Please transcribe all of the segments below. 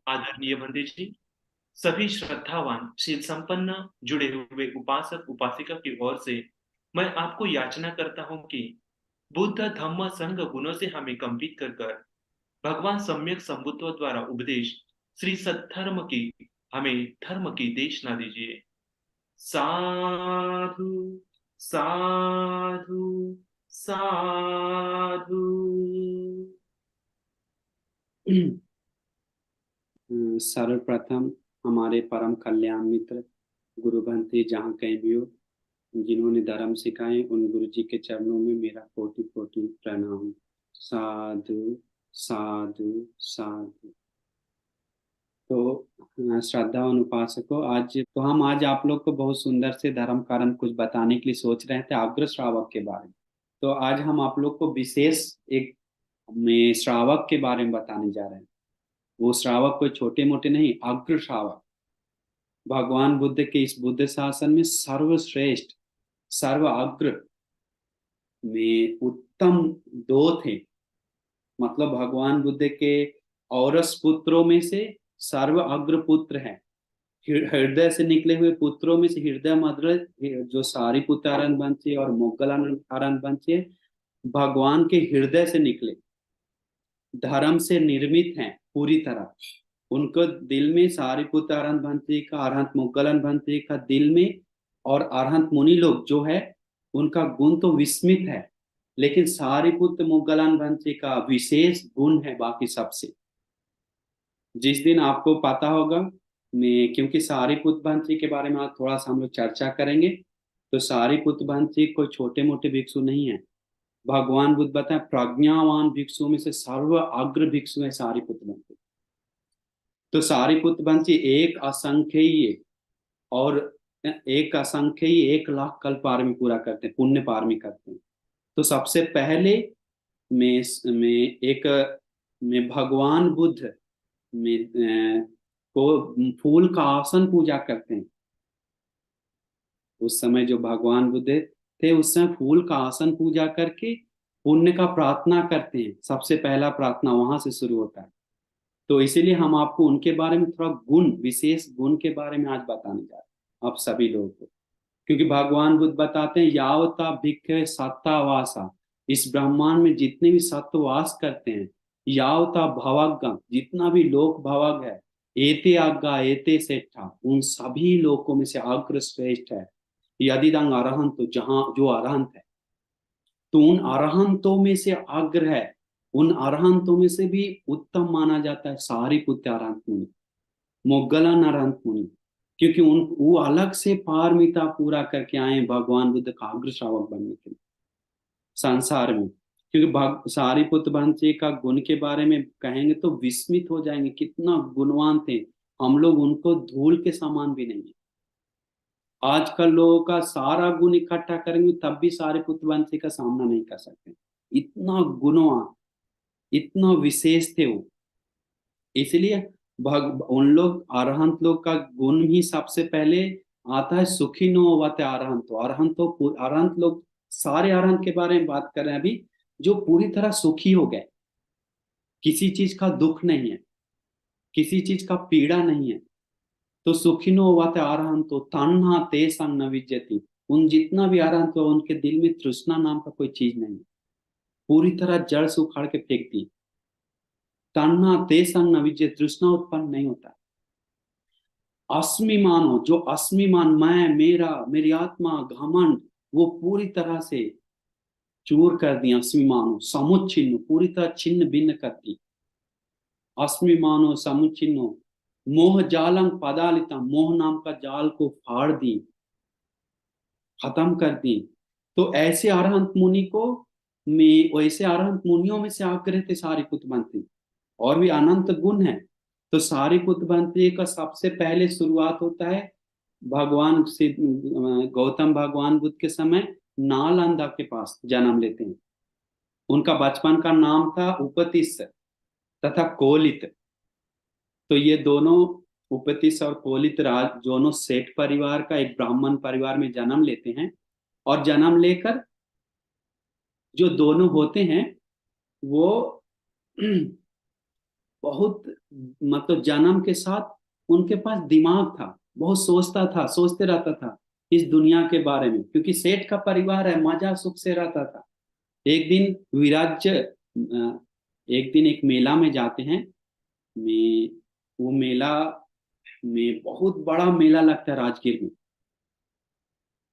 आदरणीय बंदे जी, सभी श्रद्धावान शील संपन्न जुड़े हुए उपासक उपासिका की ओर से मैं आपको याचना करता हूँ कि बुद्ध धम्म संघ गुणों से हमें कंपित कर कर भगवान सम्यक संबुद्धों द्वारा उपदेश श्री सद्धर्म की हमें धर्म की देशना दीजिए। साधु साधु साधु। सर्वप्रथम हमारे परम कल्याण मित्र गुरु भंते जहाँ कहीं भी हो, जिन्होंने धर्म सिखाए उन गुरु जी के चरणों में मेरा कोटि कोटि प्रणाम। साधु साधु साधु। तो श्रद्धावान उपासकों, आज आप लोग को बहुत सुंदर से धर्म कारण कुछ बताने के लिए सोच रहे थे अग्र श्रावक के बारे में। तो आज हम आप लोग को विशेष एक में श्रावक के बारे में बताने जा रहे हैं। वो श्रावक कोई छोटे मोटे नहीं, अग्र श्रावक भगवान बुद्ध के इस बुद्ध शासन में सर्वश्रेष्ठ सर्व अग्र में उत्तम दो थे। मतलब भगवान बुद्ध के औरस पुत्रों में से सर्व अग्र पुत्र है। हृदय से निकले हुए पुत्रों में से हृदय मध्य जो सारिपुत्रारण वंशी और मोगलान वंशी भगवान के हृदय से निकले, धर्म से निर्मित हैं पूरी तरह। उनको दिल में सारिपुत्र अरहंत भंत्री का, अरहंत मुगलन भंत्री का दिल में, और अरहंत मुनि लोग जो है उनका गुण तो विस्मित है, लेकिन सारिपुत्र मुगलन भंत्री का विशेष गुण है बाकी सबसे। जिस दिन आपको पता होगा, मैं क्योंकि सारिपुत्र भंत्री के बारे में आज थोड़ा सा हम लोग चर्चा करेंगे, तो सारिपुत्र भंत्री कोई छोटे मोटे भिक्षु नहीं है। भगवान बुद्ध बताए प्रज्ञावान भिक्षुओं में से सर्व अग्र भिक्षु है सारिपुत्र भंत्री। तो सारिपुत्र वंशी एक असंख्यीय और एक असंख्यीय 1 लाख कल्प पारमी पूरा करते हैं, पुण्य पारमी करते हैं। तो सबसे पहले में भगवान बुद्ध को फूल का आसन पूजा करते हैं। उस समय जो भगवान बुद्ध थे उस समय फूल का आसन पूजा करके पुण्य का प्रार्थना करते हैं। सबसे पहला प्रार्थना वहां से शुरू होता है। तो इसीलिए हम आपको उनके बारे में थोड़ा गुण, विशेष गुण के बारे में आज बताने जा रहे हैं आप सभी लोगों को। क्योंकि भगवान बुद्ध बताते हैं यावता भिक्खवे सत्तावासा, इस ब्रह्मांड में जितने भी सत्व वास करते हैं, यावता भवग्गा, जितना भी लोक भवग है, एते आज्ञा एते सेठा, उन सभी लोकों में से अग्र श्रेष्ठ है यदिदंग अरहंत, जहां जो अरहंत है। तो उन अरहंतों में से अग्र है, उन अरहंतों में से भी उत्तम माना जाता है सारिपुत्र अरहंत मुनि, मोगलन अरहंत मुनि। क्योंकि वो अलग से पारमिता पूरा करके आए भगवान बुद्ध का अग्र श्रावक बनने के लिए संसार में। क्योंकि सारिपुत्र वंशी का गुण के बारे में कहेंगे तो विस्मित हो जाएंगे, कितना गुणवान थे। हम लोग उनको धूल के समान भी नहीं है। आजकल लोगों का सारा गुण इकट्ठा करेंगे तब भी सारिपुत्र वंशी का सामना नहीं कर सकते। इतना गुणवान, इतना विशेष थे वो। इसलिए उन लोग अरहंत लोग का गुण ही सबसे पहले आता है, सुखी नो वत अरहंत। अरहंत लोग, सारे अरहंत के बारे में बात कर रहे हैं अभी, जो पूरी तरह सुखी हो गए, किसी चीज का दुख नहीं है, किसी चीज का पीड़ा नहीं है। तो सुखिनो वत अरहंतो तन्हा ते संग न विद्यति, उन जितना भी अरहंत हो उनके दिल में तृष्णा नाम का कोई चीज नहीं है, पूरी तरह जड़ से उखाड़ के फेंक दी। तन्हा ते संग न विद्य, तृष्णा उत्पन्न नहीं होता। अस्मिमानो, जो अस्मिमान, मैं, मेरा, मेरी आत्मा, घमंड, वो पूरी तरह से चूर कर दिया। अस्मिमानो समुच्छिन्न, पूरी तरह छिन्न भिन्न कर दी। अस्मिमानो समुच्छिन्नो मोह जालंग पदालिता, मोह नाम का जाल को फाड़ दी, खत्म कर दी। तो ऐसे अरहंत मुनि को में, वैसे अरहंत मुनियों में से आग्रह थे सारिपुत्र वंशी। और भी अनंत गुण है। तो सारिपुत्र वंशी का सबसे पहले शुरुआत होता है भगवान से, गौतम भगवान बुद्ध के समय नालंदा के पास जन्म लेते हैं। उनका बचपन का नाम था उपतिस्स तथा कोलित। तो ये दोनों, उपतिस्स और कोलित राज, दोनों सेठ परिवार का एक ब्राह्मण परिवार में जन्म लेते हैं। और जन्म लेकर जो दोनों होते हैं वो बहुत मतलब जन्म के साथ उनके पास दिमाग था, बहुत सोचता था, सोचते रहता था इस दुनिया के बारे में, क्योंकि सेठ का परिवार है, मजा सुख से रहता था। एक दिन विराज्य एक दिन एक मेला में जाते हैं। में वो मेला में बहुत बड़ा मेला लगता है राजगीर में,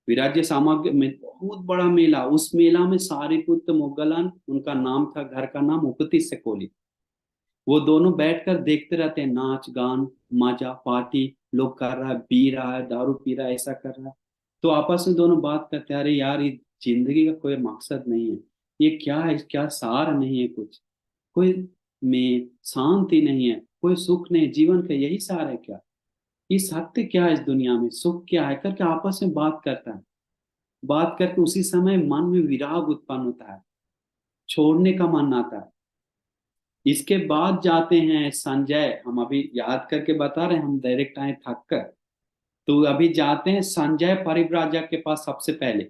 विराज्य सामग्री में बहुत बड़ा मेला। उस मेला में सारिपुत्र मुगलन, उनका नाम था, घर का नाम उपतिश से कोली, वो दोनों बैठकर देखते रहते हैं, नाच गान, मजा पार्टी, लोग कर रहा है, पी रहा है, दारू पी रहा है, ऐसा कर रहा है। तो आपस में दोनों बात करते हैं, अरे यार ये जिंदगी का कोई मकसद नहीं है, ये क्या है, क्या सार नहीं है कुछ, कोई में शांति नहीं है, कोई सुख नहीं, जीवन का यही सार है क्या, ये सत्य क्या है, इस दुनिया में सुख क्या है, करके आपस में बात करता है। बात करके उसी समय मन में विराग उत्पन्न होता है, छोड़ने का मन आता है। इसके बाद जाते हैं संजय, हम अभी याद करके बता रहे हैं, हम डायरेक्ट आए थक कर। तो अभी जाते हैं संजय परिव्राजक के पास सबसे पहले।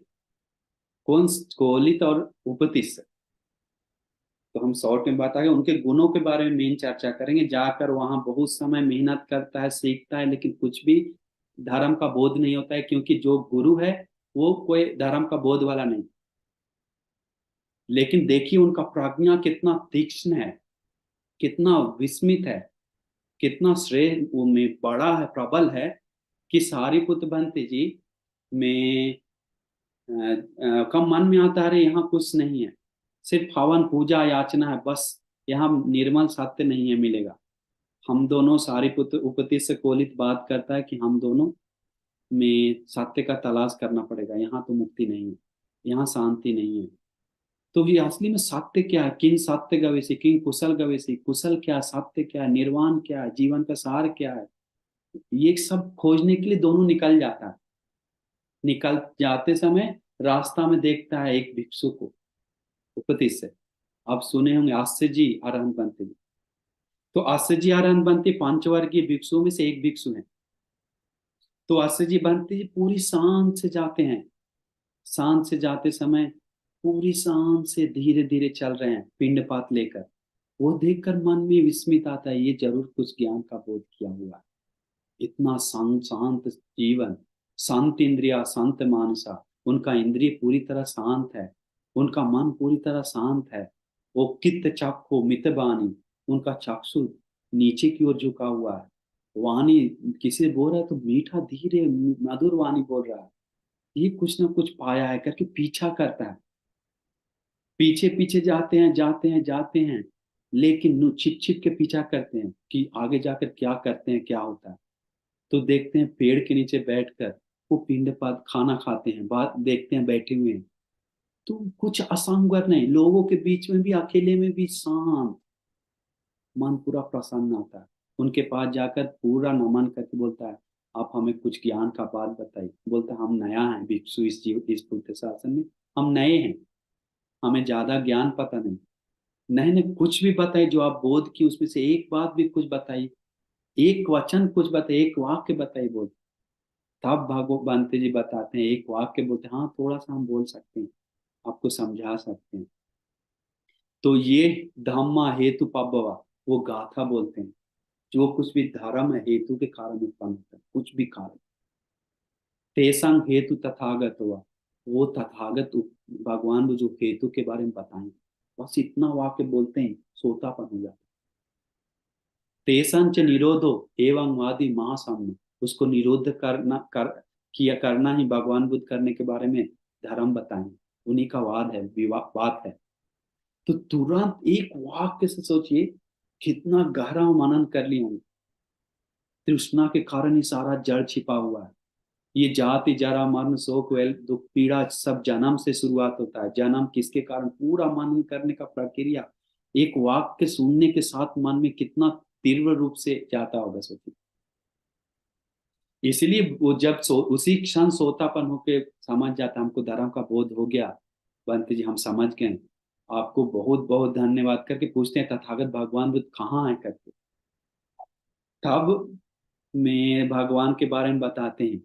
कौन? कोलित और उपतिश। तो हम शॉर्ट में बताएंगे, उनके गुणों के बारे में मेन चर्चा करेंगे। जाकर वहां बहुत समय मेहनत करता है, सीखता है, लेकिन कुछ भी धर्म का बोध नहीं होता है, क्योंकि जो गुरु है वो कोई धर्म का बोध वाला नहीं। लेकिन देखिए उनका प्रज्ञा कितना तीक्ष्ण है, कितना विस्मित है, कितना श्रेय में बड़ा है, प्रबल है, कि सारिपुत्र बनते जी में कम मन में आता है, अरे यहाँ कुछ नहीं है, सिर्फ हवन पूजा याचना है बस, यहाँ निर्मल सत्य नहीं है मिलेगा। हम दोनों, सारिपुत्र उपदेश से कोलित बात करता है कि हम दोनों में सत्य का तलाश करना पड़ेगा, यहाँ तो मुक्ति नहीं है, यहाँ शांति नहीं है। तो ये असली में सत्य क्या है, किन सत्य गवेषी, किन कुशल गवेषी, कुशल क्या है, सत्य क्या है, निर्वाण क्या है, जीवन का सार क्या है, ये सब खोजने के लिए दोनों निकल जाता है। निकल जाते समय रास्ता में देखता है एक भिक्षु को, उपदेश से। आप सुने होंगे आस्य जी अरहंत बनते जी। तो आस्य जी अरहंत बनते पंचवर्गीय भिक्षुओं में से एक भिक्षु है। तो आस्य जी बनते जी पूरी शांत से जाते हैं, शांत से जाते समय पूरी शांत से धीरे धीरे चल रहे हैं पिंडपात लेकर। वो देखकर मन में विस्मित आता है, ये जरूर कुछ ज्ञान का बोध किया हुआ है। इतना शांत शांत जीवन, शांत इंद्रिया शांत मानसा, उनका इंद्रिय पूरी तरह शांत है, उनका मन पूरी तरह शांत है। वो कित चक्षु मित बानी, उनका चक्षु नीचे की ओर झुका हुआ है। वाणी किसी बोल रहा है तो मीठा धीरे मधुर वाणी बोल रहा है, ये कुछ ना कुछ पाया है करके पीछा करता है। पीछे पीछे जाते हैं, जाते हैं, जाते हैं, लेकिन छिप छिप के पीछा करते हैं कि आगे जाकर क्या करते हैं, क्या होता है। तो देखते हैं पेड़ के नीचे बैठकर वो पिंडपात खाना खाते हैं, बात देखते हैं बैठे हुए हैं। तो कुछ असंगत नहीं, लोगों के बीच में भी, अकेले में भी शांत, मन पूरा प्रसन्न होता है। उनके पास जाकर पूरा नमन करके बोलता है, आप हमें कुछ ज्ञान का बात बताइए। बोलता है, हम नया है भिक्षु इस जीव इस बुद्ध शासन में, हम नए हैं, हमें ज्यादा ज्ञान पता नहीं। नहीं नहीं, कुछ भी बताइए जो आप बोध की, उसमें से एक बात भी कुछ बताइए, एक वचन कुछ बताइए, एक वाक्य बताइए। बोल, तब भगवंत जी बताते हैं, एक वाक्य बोलते हैं, हाँ थोड़ा सा हम बोल सकते हैं, आपको समझा सकते हैं। तो ये धम्मा हेतु पब्बवा, वो गाथा बोलते हैं, जो कुछ भी धर्म है हेतु के कारण उत्पन्न होता है, कुछ भी कारण। तेसंग हेतु तथागत हुआ, वो तथागत भगवान वो जो हेतु के बारे में बताएंगे, बस इतना वाक्य बोलते हैं, सोतापन हो जाता है। तेसंच निरोधो एवं वादी महासम्य, उसको निरोध किया करना ही भगवान बुद्ध करने के बारे में धर्म बताएंगे, उन्हीं का वाद है, विवाद बात है। तो तुरंत एक वाक्य से सोचिए कितना गहरा मनन कर लिया हूं। तृष्णा के कारण ही सारा जड़ छिपा हुआ है। ये जाति जरा मरण शोक वेल दुख पीड़ा सब जन्म से शुरुआत होता है। जन्म किसके कारण, पूरा मनन करने का प्रक्रिया एक वाक्य सुनने के साथ मन में कितना तीव्र रूप से जाता होगा, सोचिए। इसलिए वो जब उसी क्षण सोतापन होके समझ जाता, हमको धर्म का बोध हो गया, बंते जी हम समझ गए, आपको बहुत बहुत धन्यवाद करके पूछते हैं तथागत भगवान बुद्ध कहाँ है करके। तब में भगवान के बारे में बताते हैं।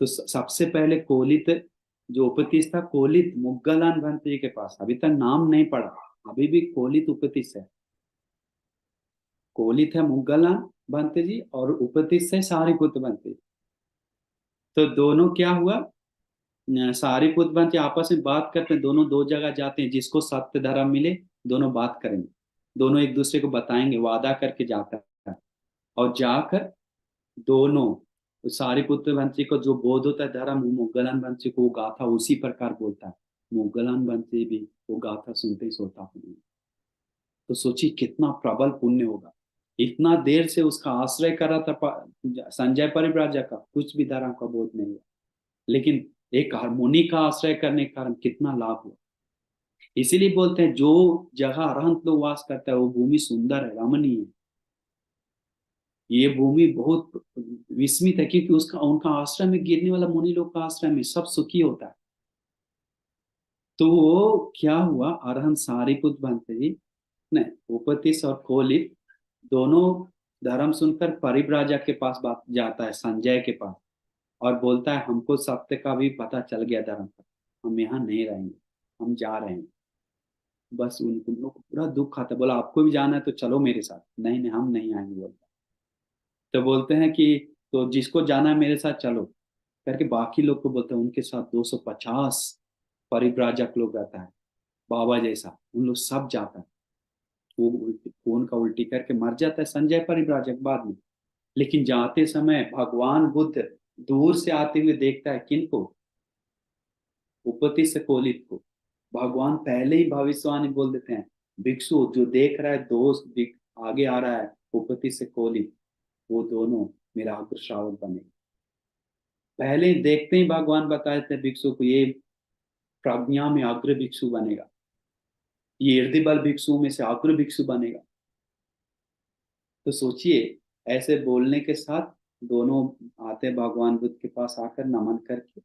तो सबसे पहले कोलित जो उपतिश था, कोलित मुगलान भंते जी के पास, अभी तक नाम नहीं पड़ा, अभी भी कोलित उपतिश है। कोलित है मुगलान बनते जी, और उपतिश से सारिपुत्र बनते। तो दोनों क्या हुआ, सारिपुत्र बनते आपस में बात करते हैं, दोनों दो जगह जाते हैं, जिसको सत्य धर्म मिले दोनों बात करेंगे, दोनों एक दूसरे को बताएंगे, वादा करके जाता है। और जाकर दोनों, सारिपुत्र वंशी को जो बोध होता है धर्म, वो मुगलन वंशी को वो गाथा उसी प्रकार बोलता है। मुगलन वंशी भी वो गाथा सुनते ही सोता हूँ। तो सोचिए कितना प्रबल पुण्य होगा। इतना देर से उसका आश्रय कर रहा था संजय परिव्राजक का, कुछ भी धर्म का बोध नहीं हुआ, लेकिन एक हारमोनी का आश्रय करने के कारण कितना लाभ हुआ। इसीलिए बोलते हैं जो जगह अरहंत लोग वास करता है वो भूमि सुंदर है, रमणीय है। ये भूमि बहुत विस्मित है, क्योंकि उसका उनका आश्रय में गिरने वाला मुनि लोग का आश्रय में सब सुखी होता है। तो वो क्या हुआ, अरहंत सारिपुत्र बनते ही नहीं, उपतिश और कोलित दोनों धर्म सुनकर परिव्राजक के पास बात जाता है, संजय के पास, और बोलता है हमको सत्य का भी पता चल गया धर्म का, हम यहाँ नहीं रहेंगे, हम जा रहे हैं। बस उन लोग को पूरा दुख आता है, बोला आपको भी जाना है तो चलो मेरे साथ, नहीं नहीं हम नहीं आएंगे बोलता। तो बोलते हैं कि तो जिसको जाना है मेरे साथ चलो करके, बाकी लोग को बोलते हैं उनके साथ 250 परिव्राजक लोग रहता है, बाबा जैसा, उन लोग सब जाता है। वो खून का उल्टी करके मर जाता है संजय परिव्राजक बाद में। लेकिन जाते समय भगवान बुद्ध दूर से आते हुए देखता है किनको, उपति से कोलित को। भगवान पहले ही भविष्यवाणी बोल देते हैं, भिक्षु जो देख रहा है दोस्त आगे आ रहा है उपति से कोलित, वो दोनों मेरा अग्र श्रावक बनेगा। पहले ही देखते ही भगवान बताए थे भिक्षु को, ये प्रज्ञा में अग्र भिक्षु बनेगा, ये इर्दिबल भिक्षु में से अग्र भिक्षु बनेगा। तो सोचिए ऐसे बोलने के साथ दोनों आते भगवान बुद्ध के पास आकर नमन करके,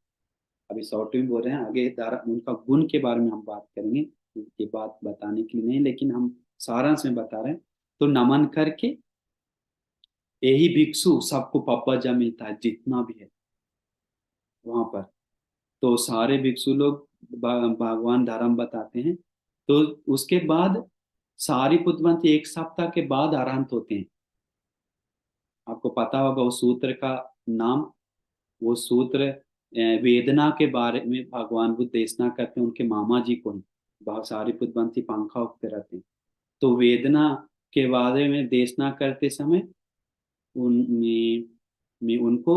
अभी शॉर्ट में बोल रहे हैं, आगे उनका गुण के बारे में हम बात करेंगे, ये बात बताने के लिए नहीं, लेकिन हम सारांश में बता रहे हैं। तो नमन करके यही भिक्षु सबको पब्बजा मिलता है जितना भी है वहां पर। तो सारे भिक्षु लोग भगवान धर्म बताते हैं। तो उसके बाद सारिपुत्र एक सप्ताह के बाद अरहंत होते हैं। आपको पता होगा उस सूत्र का नाम, वो सूत्र वेदना के बारे में भगवान बुद्ध देशना करते हैं उनके मामा जी को ही, सारिपुत्र पंखा उठते रहते हैं। तो वेदना के बारे में देशना करते समय में उनको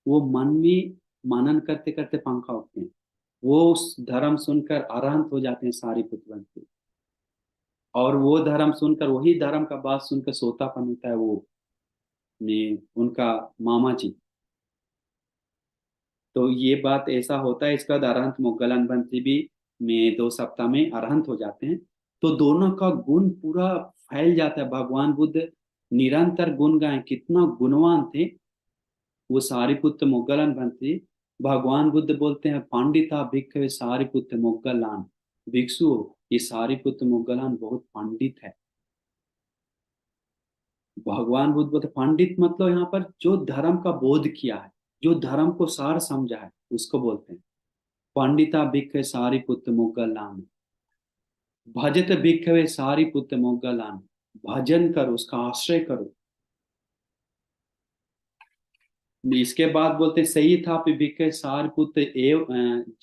वो मन में मनन करते करते पंखा उठते हैं, वो उस धर्म सुनकर अरहंत हो जाते हैं सारिपुत्र। और वो धर्म सुनकर, वही धर्म का बात सुनकर सोतापन होता है वो में उनका मामा जी। तो ये बात ऐसा होता है। इसका बाद अरहंत मोगलन बंसी भी में 2 सप्ताह में अरहंत हो जाते हैं। तो दोनों का गुण पूरा फैल जाता है। भगवान बुद्ध निरंतर गुण गाएं, कितना गुणवान थे वो सारिपुत्र मोगलन बंसी। भगवान बुद्ध बोलते हैं पंडिता भिक्खवे सारिपुत्र मोगलान, भिक्षु ये सारिपुत्र मोगलान बहुत पंडित है। भगवान बुद्ध बोलते पंडित मतलब यहाँ पर जो धर्म का बोध किया है, जो धर्म को सार समझा है, उसको बोलते हैं पंडिता भिक्खवे सारिपुत्र मोगलान। भजत भिक्खवे सारिपुत्र मोगलान, भजन करो, उसका आश्रय करो। इसके बाद बोलते सही था भिक्खवे सारिपुत्र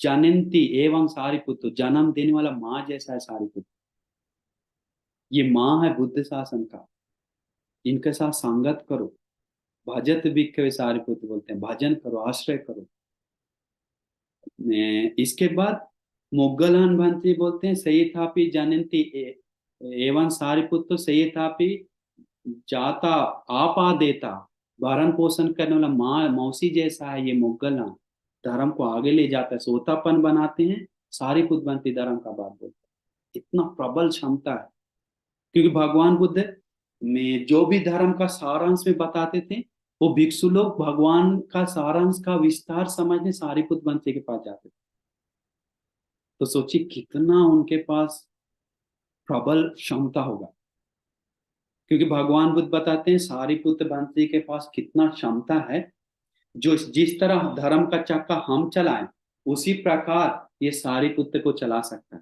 जनंती एवं सारिपुत्र, जन्म देने वाला माँ जैसा है सारिपुत्र। ये माँ है बुद्ध शासन का, इनके साथ संगत करो। भजत भिक्खवे सारिपुत्र बोलते हैं भजन करो, आश्रय करो। इसके बाद मोगलान भंती बोलते हैं सही थापी जनंती एवं सारिपुत्र, सही थापी जाता आपा देता, भरण पोषण करने वाला माँ मौसी जैसा है ये मोगलान। धर्म को आगे ले जाता है, सोतापन बनाते हैं, सारिपुत्र बनती धर्म का बात बोलते हैं। इतना प्रबल क्षमता है, क्योंकि भगवान बुद्ध में जो भी धर्म का सारांश में बताते थे, वो भिक्षु लोग भगवान का सारांश का विस्तार समझने सारिपुत्र बनते के पास जाते थे। तो सोचिए कितना उनके पास प्रबल क्षमता होगा, क्योंकि भगवान बुद्ध बताते हैं सारिपुत्र बंसी के पास कितना क्षमता है। जो जिस तरह धर्म का चक्का हम चलाएं, उसी प्रकार ये सारिपुत्र को चला सकता है।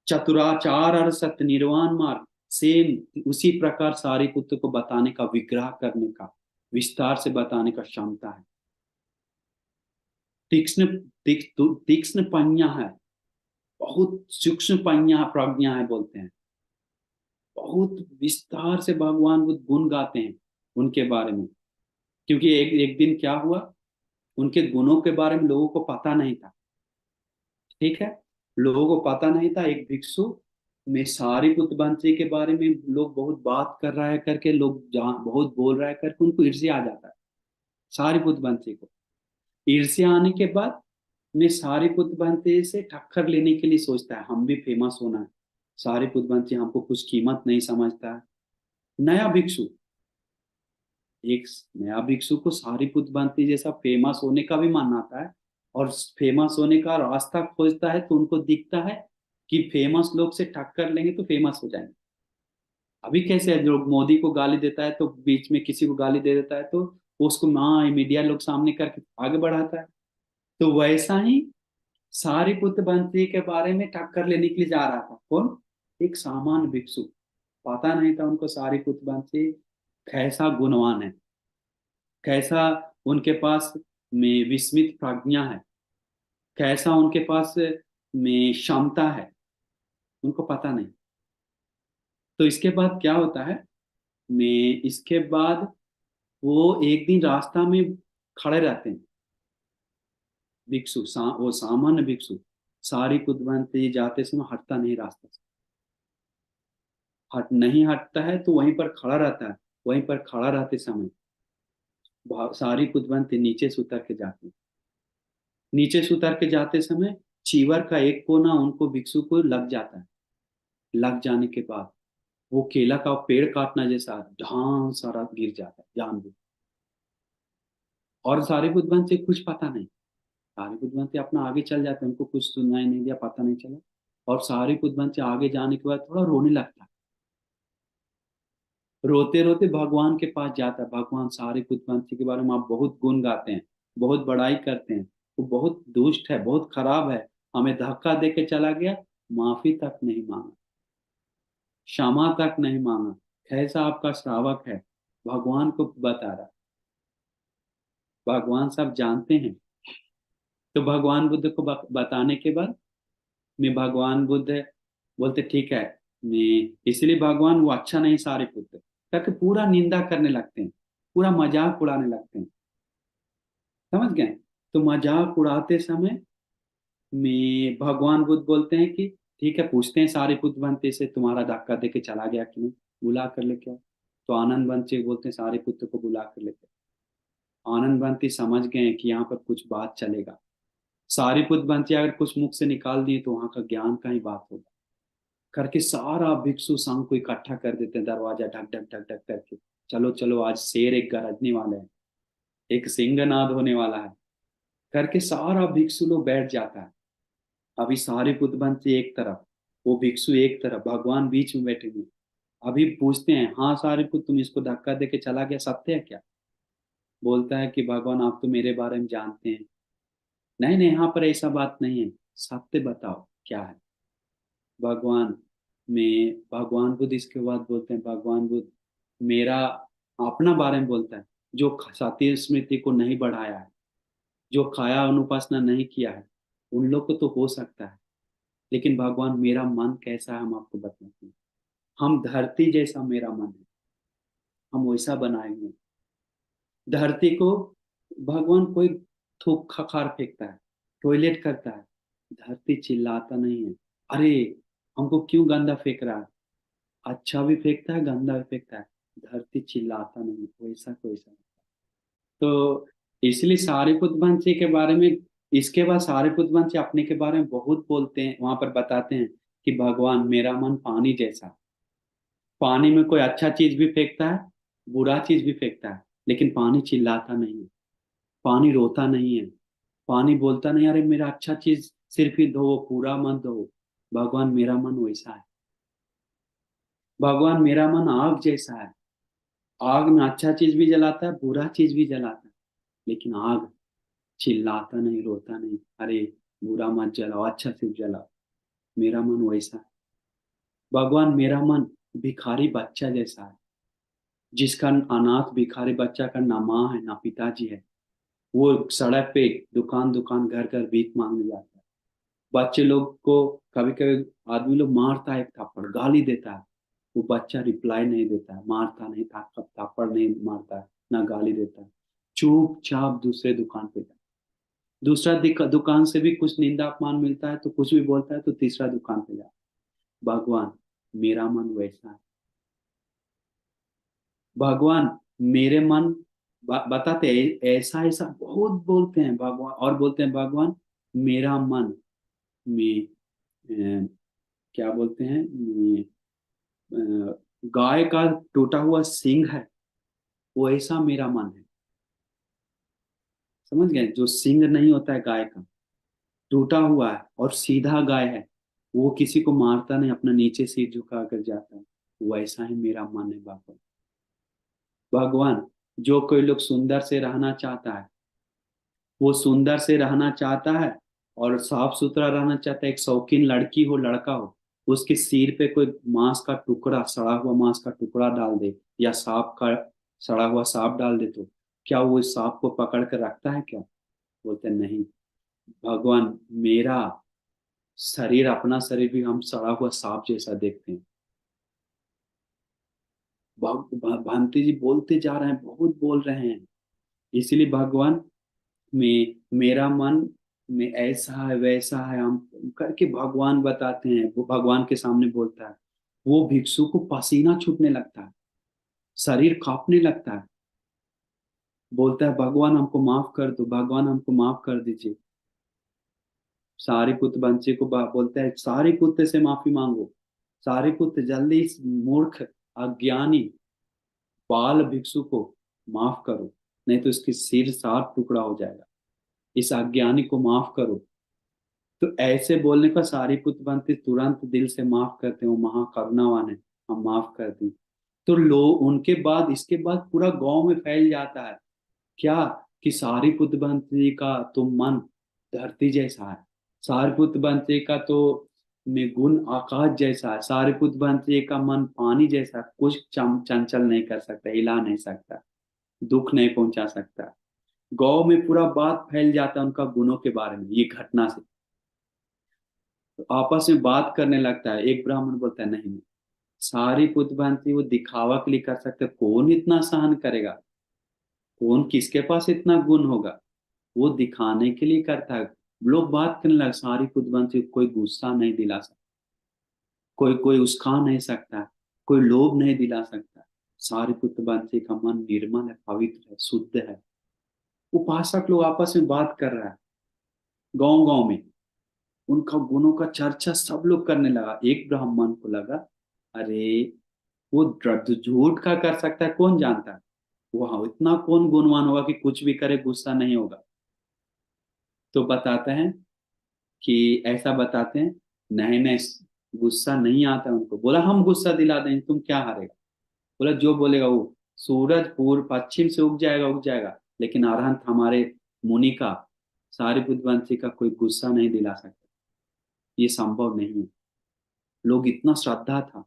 चतुराचार और सत्य निर्वाण मार्ग सेम उसी प्रकार सारिपुत्र को बताने का, विग्रह करने का, विस्तार से बताने का क्षमता है। तीक्ष्ण तीक्ष्ण पंजा है, बहुत सूक्ष्म पंजा प्रज्ञा है बोलते हैं। बहुत विस्तार से भगवान बुद्ध गुण गाते हैं उनके बारे में। क्योंकि एक एक दिन क्या हुआ, उनके गुणों के बारे में लोगों को पता नहीं था। ठीक है, लोगों को पता नहीं था। एक भिक्षु में सारिपुत्र बंसी के बारे में लोग बहुत बात कर रहा है करके, लोग जहाँ बहुत बोल रहा है करके उनको ईर्ष्या आ जाता है सारिपुत्र बंसी को। ईर्ष्या आने के बाद में सारिपुत्र बंसी से टक्कर लेने के लिए सोचता है, हम भी फेमस होना है। सारिपुत्र बंसी हमको कुछ कीमत नहीं समझता है। नया भिक्षु, एक नया भिक्षु को सारिपुत्र बंसी जैसा फेमस होने का भी मन आता है, और फेमस होने का रास्ता खोजता है। तो उनको दिखता है कि फेमस लोग से टक्कर लेंगे तो फेमस हो जाएंगे। अभी कैसे है, लोग मोदी को गाली देता है तो बीच में किसी को गाली दे देता है तो वो उसको हाँ मीडिया लोग सामने करके आगे बढ़ाता है। तो वैसा ही सारिपुत्र बंसी के बारे में टक्कर लेने के लिए जा रहा था कौन, एक सामान्य भिक्षु। पता नहीं था उनको सारिपुत्र बंसी कैसा गुणवान है, कैसा उनके पास में विस्मित प्रज्ञा है, कैसा उनके पास में क्षमता है, उनको पता नहीं। तो इसके बाद क्या होता है, मैं इसके बाद वो एक दिन रास्ता में खड़े रहते हैं भिक्षु, वो सामान्य भिक्षु। सारिपुत्र बंसी जाते समय हटता नहीं रास्ता से, हट नहीं हटता है तो वहीं पर खड़ा रहता है। वहीं पर खड़ा रहते समय सारिपुत्र बंसी नीचे से उतर के जाते हैं। नीचे से उतर के जाते समय चीवर का एक कोना उनको भिक्षु को लग जाता है। लग जाने के बाद वो केला का पेड़ काटना जैसा ढां सारा गिर जाता है जानबूझ। और सारिपुत्र बंसी से कुछ पता नहीं, सारिपुत्र बंसी अपना आगे चल जाते हैं, उनको कुछ सुनाई नहीं दिया, पता नहीं चला। और सारिपुत्र बंसी आगे जाने के बाद थोड़ा रोने लगता है। रोते रोते भगवान के पास जाता है। भगवान सारिपुत्र बंसी के बारे में आप बहुत गुण गाते हैं, बहुत बड़ाई करते हैं, वो बहुत दुष्ट है, बहुत खराब है, हमें धक्का दे के चला गया, माफी तक नहीं मांगा, क्षमा तक नहीं मांगा, कैसा आपका श्रावक है। भगवान को बता रहा, भगवान सब जानते हैं। तो भगवान बुद्ध को बताने के बाद में भगवान बुद्ध बोलते ठीक है, मैं इसलिए भगवान वो अच्छा नहीं सारिपुत्र करके पूरा निंदा करने लगते हैं, पूरा मजाक उड़ाने लगते हैं। समझ गए। तो मजाक उड़ाते समय में भगवान बुद्ध बोलते हैं कि ठीक है, पूछते हैं सारिपुत्र बंसी से तुम्हारा धक्का दे के चला गया कि नहीं, बुला कर लेके आओ। तो आनंद बंसी बोलते हैं सारिपुत्र को बुला कर लेके आओ। आनंद बंसी समझ गए हैं कि यहाँ पर कुछ बात चलेगा। सारिपुत्र बंसी अगर कुछ मुख से निकाल दिए तो वहां का ज्ञान का ही बात होगा करके सारा भिक्षु संघ को इकट्ठा कर देते हैं, दरवाजा ढक ढक ढक ढक करके। चलो चलो, आज शेर एक गरजने वाले हैं, एक सिंहनाद होने वाला है करके सारा भिक्षु लोग बैठ जाता है। अभी सारे बुद्धबंसी एक तरफ, वो भिक्षु एक तरफ, भगवान बीच में बैठे हुए। अभी पूछते हैं, हाँ सारे पुत्र तुम इसको धक्का दे के चला गया, सत्य है क्या। बोलता है कि भगवान आप तो मेरे बारे में जानते हैं। नहीं नहीं, यहाँ पर ऐसा बात नहीं है, सत्य बताओ क्या है। भगवान भगवान बुद्ध इसके बाद बोलते हैं, भगवान बुद्ध मेरा अपना बारे में बोलता है, जो सती स्मृति को नहीं बढ़ाया है, जो काया अनुपासना नहीं किया है, उन लोग को तो हो सकता है। लेकिन भगवान मेरा मन कैसा है हम आपको बताते हैं। हम धरती जैसा मेरा मन है, हम वैसा बनाए हुए हैं। धरती को भगवान कोई थूक खखार फेंकता है, टॉयलेट करता है, धरती चिल्लाता नहीं है, अरे हमको क्यों गंदा फेंक रहा है। अच्छा भी फेंकता है, गंदा भी फेंकता है, धरती चिल्लाता नहीं, वैसा कोई सा। तो इसलिए सारिपुत्र वंशी के बारे में, इसके बाद सारिपुत्र वंशी अपने के बारे में बहुत बोलते हैं, वहां पर बताते हैं कि भगवान मेरा मन पानी जैसा। पानी में कोई अच्छा चीज भी फेंकता है, बुरा चीज भी फेंकता है, लेकिन पानी चिल्लाता नहीं है, पानी रोता नहीं है, पानी बोलता नहीं अरे मेरा अच्छा चीज सिर्फ ही धो, पूरा मत धो। भगवान मेरा मन वैसा है। भगवान मेरा मन आग जैसा है। आग में अच्छा चीज भी जलाता है, बुरा चीज भी जलाता है, लेकिन आग चिल्लाता नहीं, रोता नहीं, अरे बुरा मत जलाओ, अच्छा सिर्फ जलाओ। मेरा मन वैसा है। भगवान मेरा मन भिखारी बच्चा जैसा है, जिसका अनाथ भिखारी बच्चा का ना माँ है ना पिताजी है। वो सड़क पे दुकान दुकान घर घर भीख मांगने जाता है। बच्चे लोग को कभी कभी आदमी लोग मारता है, एक थप्पड़ गाली देता है, वो बच्चा रिप्लाई नहीं देता है, मारता नहीं था, थप्पड़ नहीं मारता है, ना गाली देता है, चुपचाप दूसरे दुकान पे जाता है। दूसरा दुकान से भी कुछ निंदा अपमान मिलता है तो कुछ भी बोलता है तो तीसरा दुकान पे जाता है। भगवान मेरा मन वैसा है। भगवान मेरे मन बताते हैं, ऐसा ऐसा बहुत बोलते हैं भगवान, और बोलते हैं भगवान मेरा मन में क्या बोलते हैं, गाय का टूटा हुआ सींग है, वो ऐसा मेरा मन है। समझ गए, जो सींग नहीं होता है गाय का, टूटा हुआ है और सीधा गाय है, वो किसी को मारता नहीं, अपना नीचे सिर झुका कर जाता है, वैसा ही मेरा मन है भगवान। भगवान जो कोई लोग सुंदर से रहना चाहता है, वो सुंदर से रहना चाहता है और साफ सुथरा रहना चाहता है, एक शौकीन लड़की हो लड़का हो, उसके सिर पे कोई मांस का टुकड़ा, सड़ा हुआ मांस का टुकड़ा डाल दे या सांप का सड़ा हुआ सांप डाल दे, तो क्या वो इस सांप को पकड़ कर रखता है क्या? बोलते हैं, नहीं। भगवान मेरा शरीर, अपना शरीर भी हम सड़ा हुआ सांप जैसा देखते हैं। भांति जी बोलते जा रहे हैं, बहुत बोल रहे हैं। इसीलिए भगवान में मेरा मन में ऐसा है वैसा है हम करके भगवान बताते हैं, वो भगवान के सामने बोलता है। वो भिक्षु को पसीना छूटने लगता है, शरीर कांपने लगता है, बोलता है भगवान हमको माफ कर दो, भगवान हमको माफ कर दीजिए। सारिपुत्र बंसी को बोलता है, सारिपुत्र से माफी मांगो, सारिपुत्र जल्दी इस मूर्ख अज्ञानी बाल भिक्षु को माफ करो, नहीं तो इसकी सिर सात टुकड़ा हो जाएगा, इस अज्ञानी को माफ करो। तो ऐसे बोलने पर सारिपुत्र बंसी तुरंत दिल से माफ करते हैं, वो महाकरुणावान है, हम माफ कर दी। तो लोग उनके बाद, इसके बाद पूरा गांव में फैल जाता है क्या, कि सारिपुत्र बंसी का तो मन धरती जैसा है, सारिपुत्र बंसी का तो में गुण आकाश जैसा है, सारिपुत्र बंसी का मन पानी जैसा है, कुछ चंचल नहीं कर सकता, हिला नहीं सकता, दुख नहीं पहुंचा सकता। गांव में पूरा बात फैल जाता है उनका गुणों के बारे में, ये घटना से। तो आपस में बात करने लगता है, एक ब्राह्मण बोलता है, नहीं नहीं, सारी पुतबंती वो दिखावा के लिए कर सकते, कौन इतना सहन करेगा, कौन किसके पास इतना गुण होगा, वो दिखाने के लिए करता है। लोग बात करने लगे, सारी पुतबंती कोई गुस्सा नहीं दिला सकता, कोई कोई उस्का नहीं सकता, कोई लोभ नहीं दिला सकता। सारी पुतबंती का मन निर्मल है, पवित्र है, शुद्ध है। उपासक लोग आपस में बात कर रहा है गांव गांव में, उनका गुणों का चर्चा सब लोग करने लगा। एक ब्राह्मण को लगा, अरे वो झूठ का कर सकता है, कौन जानता है, वो हाँ, इतना कौन गुणवान होगा कि कुछ भी करे गुस्सा नहीं होगा। तो बताते हैं कि ऐसा बताते हैं, नहीं नहीं, गुस्सा नहीं आता उनको। बोला हम गुस्सा दिला देंगे, तुम क्या हारेगा। बोला जो बोलेगा वो, सूरज पूर्व पश्चिम से उग जाएगा, उग जाएगा, लेकिन अरहंत हमारे मुनि का, सारिपुत्र का कोई गुस्सा नहीं दिला सकता, ये संभव नहीं है। लोग इतना श्रद्धा था।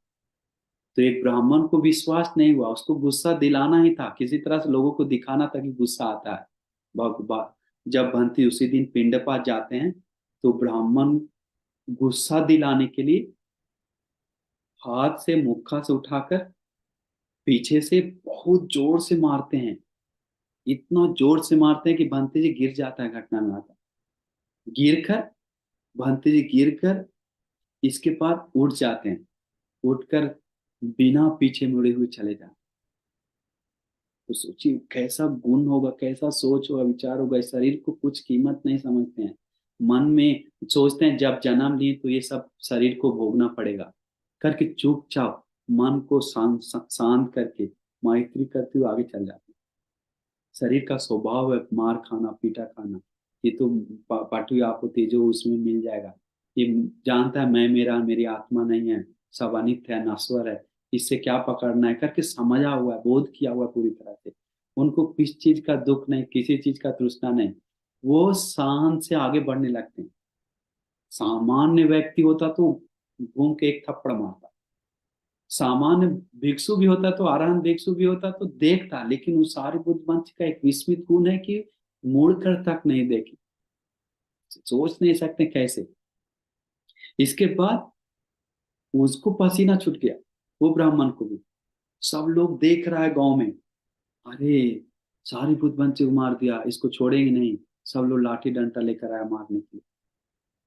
तो एक ब्राह्मण को विश्वास नहीं हुआ, उसको गुस्सा दिलाना ही था, किसी तरह से लोगों को दिखाना था कि गुस्सा आता है। जब भंती उसी दिन पिंडपात जाते हैं, तो ब्राह्मण गुस्सा दिलाने के लिए हाथ से मुक्का से उठाकर पीछे से बहुत जोर से मारते हैं, इतना जोर से मारते हैं कि भंती जी गिर जाता है, घटना में आता है। गिर कर भंती जी गिर कर इसके बाद उठ जाते हैं, उठकर बिना पीछे मुड़े हुए चले जाते। तो सोचिए कैसा गुण होगा, कैसा सोच होगा, विचार होगा। इस शरीर को कुछ कीमत नहीं समझते हैं, मन में सोचते हैं जब जन्म लिए तो ये सब शरीर को भोगना पड़ेगा करके, चुपचाप मन को शांत करके मैत्री करते हुए आगे चल जाते हैं। शरीर का स्वभाव है मार खाना, पीटा खाना, ये तो पाठु आपको तेजो उसमें मिल जाएगा। ये जानता है मैं मेरा, मेरी आत्मा नहीं है, सब अनित्य है, नश्वर है, इससे क्या पकड़ना है करके समझा हुआ है, बोध किया हुआ है पूरी तरह से। उनको किस चीज का दुख नहीं, किसी चीज का तृष्णा नहीं, वो शांत से आगे बढ़ने लगते हैं। सामान्य व्यक्ति होता तो घूम के एक थप्पड़ मारता, सामान्य भिक्षु भी होता तो, अरहंत भिक्षु भी होता तो देखता, लेकिन उस सारिपुत्र वंश का एक विस्मित गुण है कि मुड़कर तक नहीं देखे। सोच नहीं सकते कैसे। इसके बाद उसको पसीना छूट गया, वो ब्राह्मण को भी। सब लोग देख रहा है गांव में, अरे सारिपुत्र वंश को मार दिया, इसको छोड़ेंगे नहीं। सब लोग लाठी डंडा लेकर आया मारने के लिए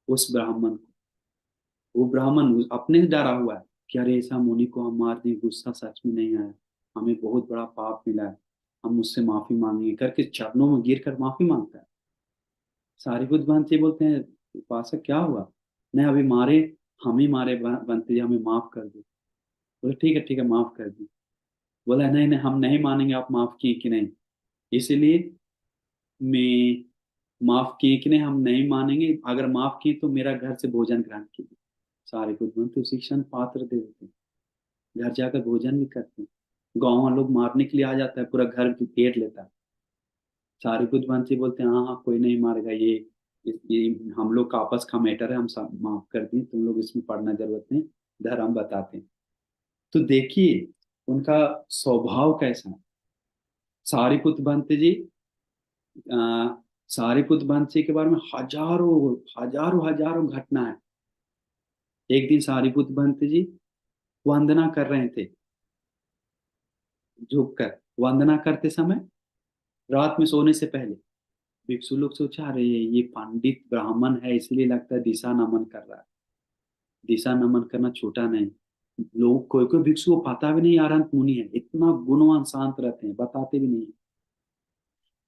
उस ब्राह्मण को। वो ब्राह्मण अपने से डरा हुआ है कि अरे ऐसा मुनि को हम मार दिए, गुस्सा सच में नहीं आया, हमें बहुत बड़ा पाप मिला है, हम उससे माफी मांगेंगे करके चरणों में गिर कर माफी मांगता है। सारिपुत्र बनते बोलते हैं, उपासक क्या हुआ? नहीं अभी मारे, हम ही मारे बनते जी, हमें माफ कर दो। बोले ठीक है माफ कर दी। बोला नहीं नहीं हम नहीं मानेंगे आप माफ किए कि नहीं, इसीलिए मैं माफ किए कि नहीं हम नहीं मानेंगे, अगर माफ किए तो मेरा घर से भोजन ग्रहण कीजिए। सारिपुत्र बनते उसी क्षण पात्र दे देते हैं, घर जाकर भोजन भी करते हैं। गाँव लोग मारने के लिए आ जाता है, पूरा घर घेर लेता है। सारिपुत्र वंशी बोलते हैं हाँ हाँ कोई नहीं मारेगा, ये हम लोग का आपस का मैटर है, हम सब माफ कर दिए, तुम लोग इसमें पढ़ना जरूरत नहीं, धर्म बताते हैं। तो देखिए उनका स्वभाव कैसा है। सारिपुत्र बनते जी, आ, सारिपुत्र बनते के बारे में हजारों हजारों हजारों घटना है। एक दिन सारिपुत्र बनते जी वंदना कर रहे थे, झुक कर वंदना करते समय, रात में सोने से पहले भिक्षु लोग सोचा अरे ये पंडित ब्राह्मण है इसलिए लगता है दिशा नमन कर रहा है। दिशा नमन करना छोटा नहीं। लोग कोई कोई भिक्षु को पता भी नहीं आरंत मुनि है, इतना गुणवान शांत रहते हैं, बताते भी नहीं।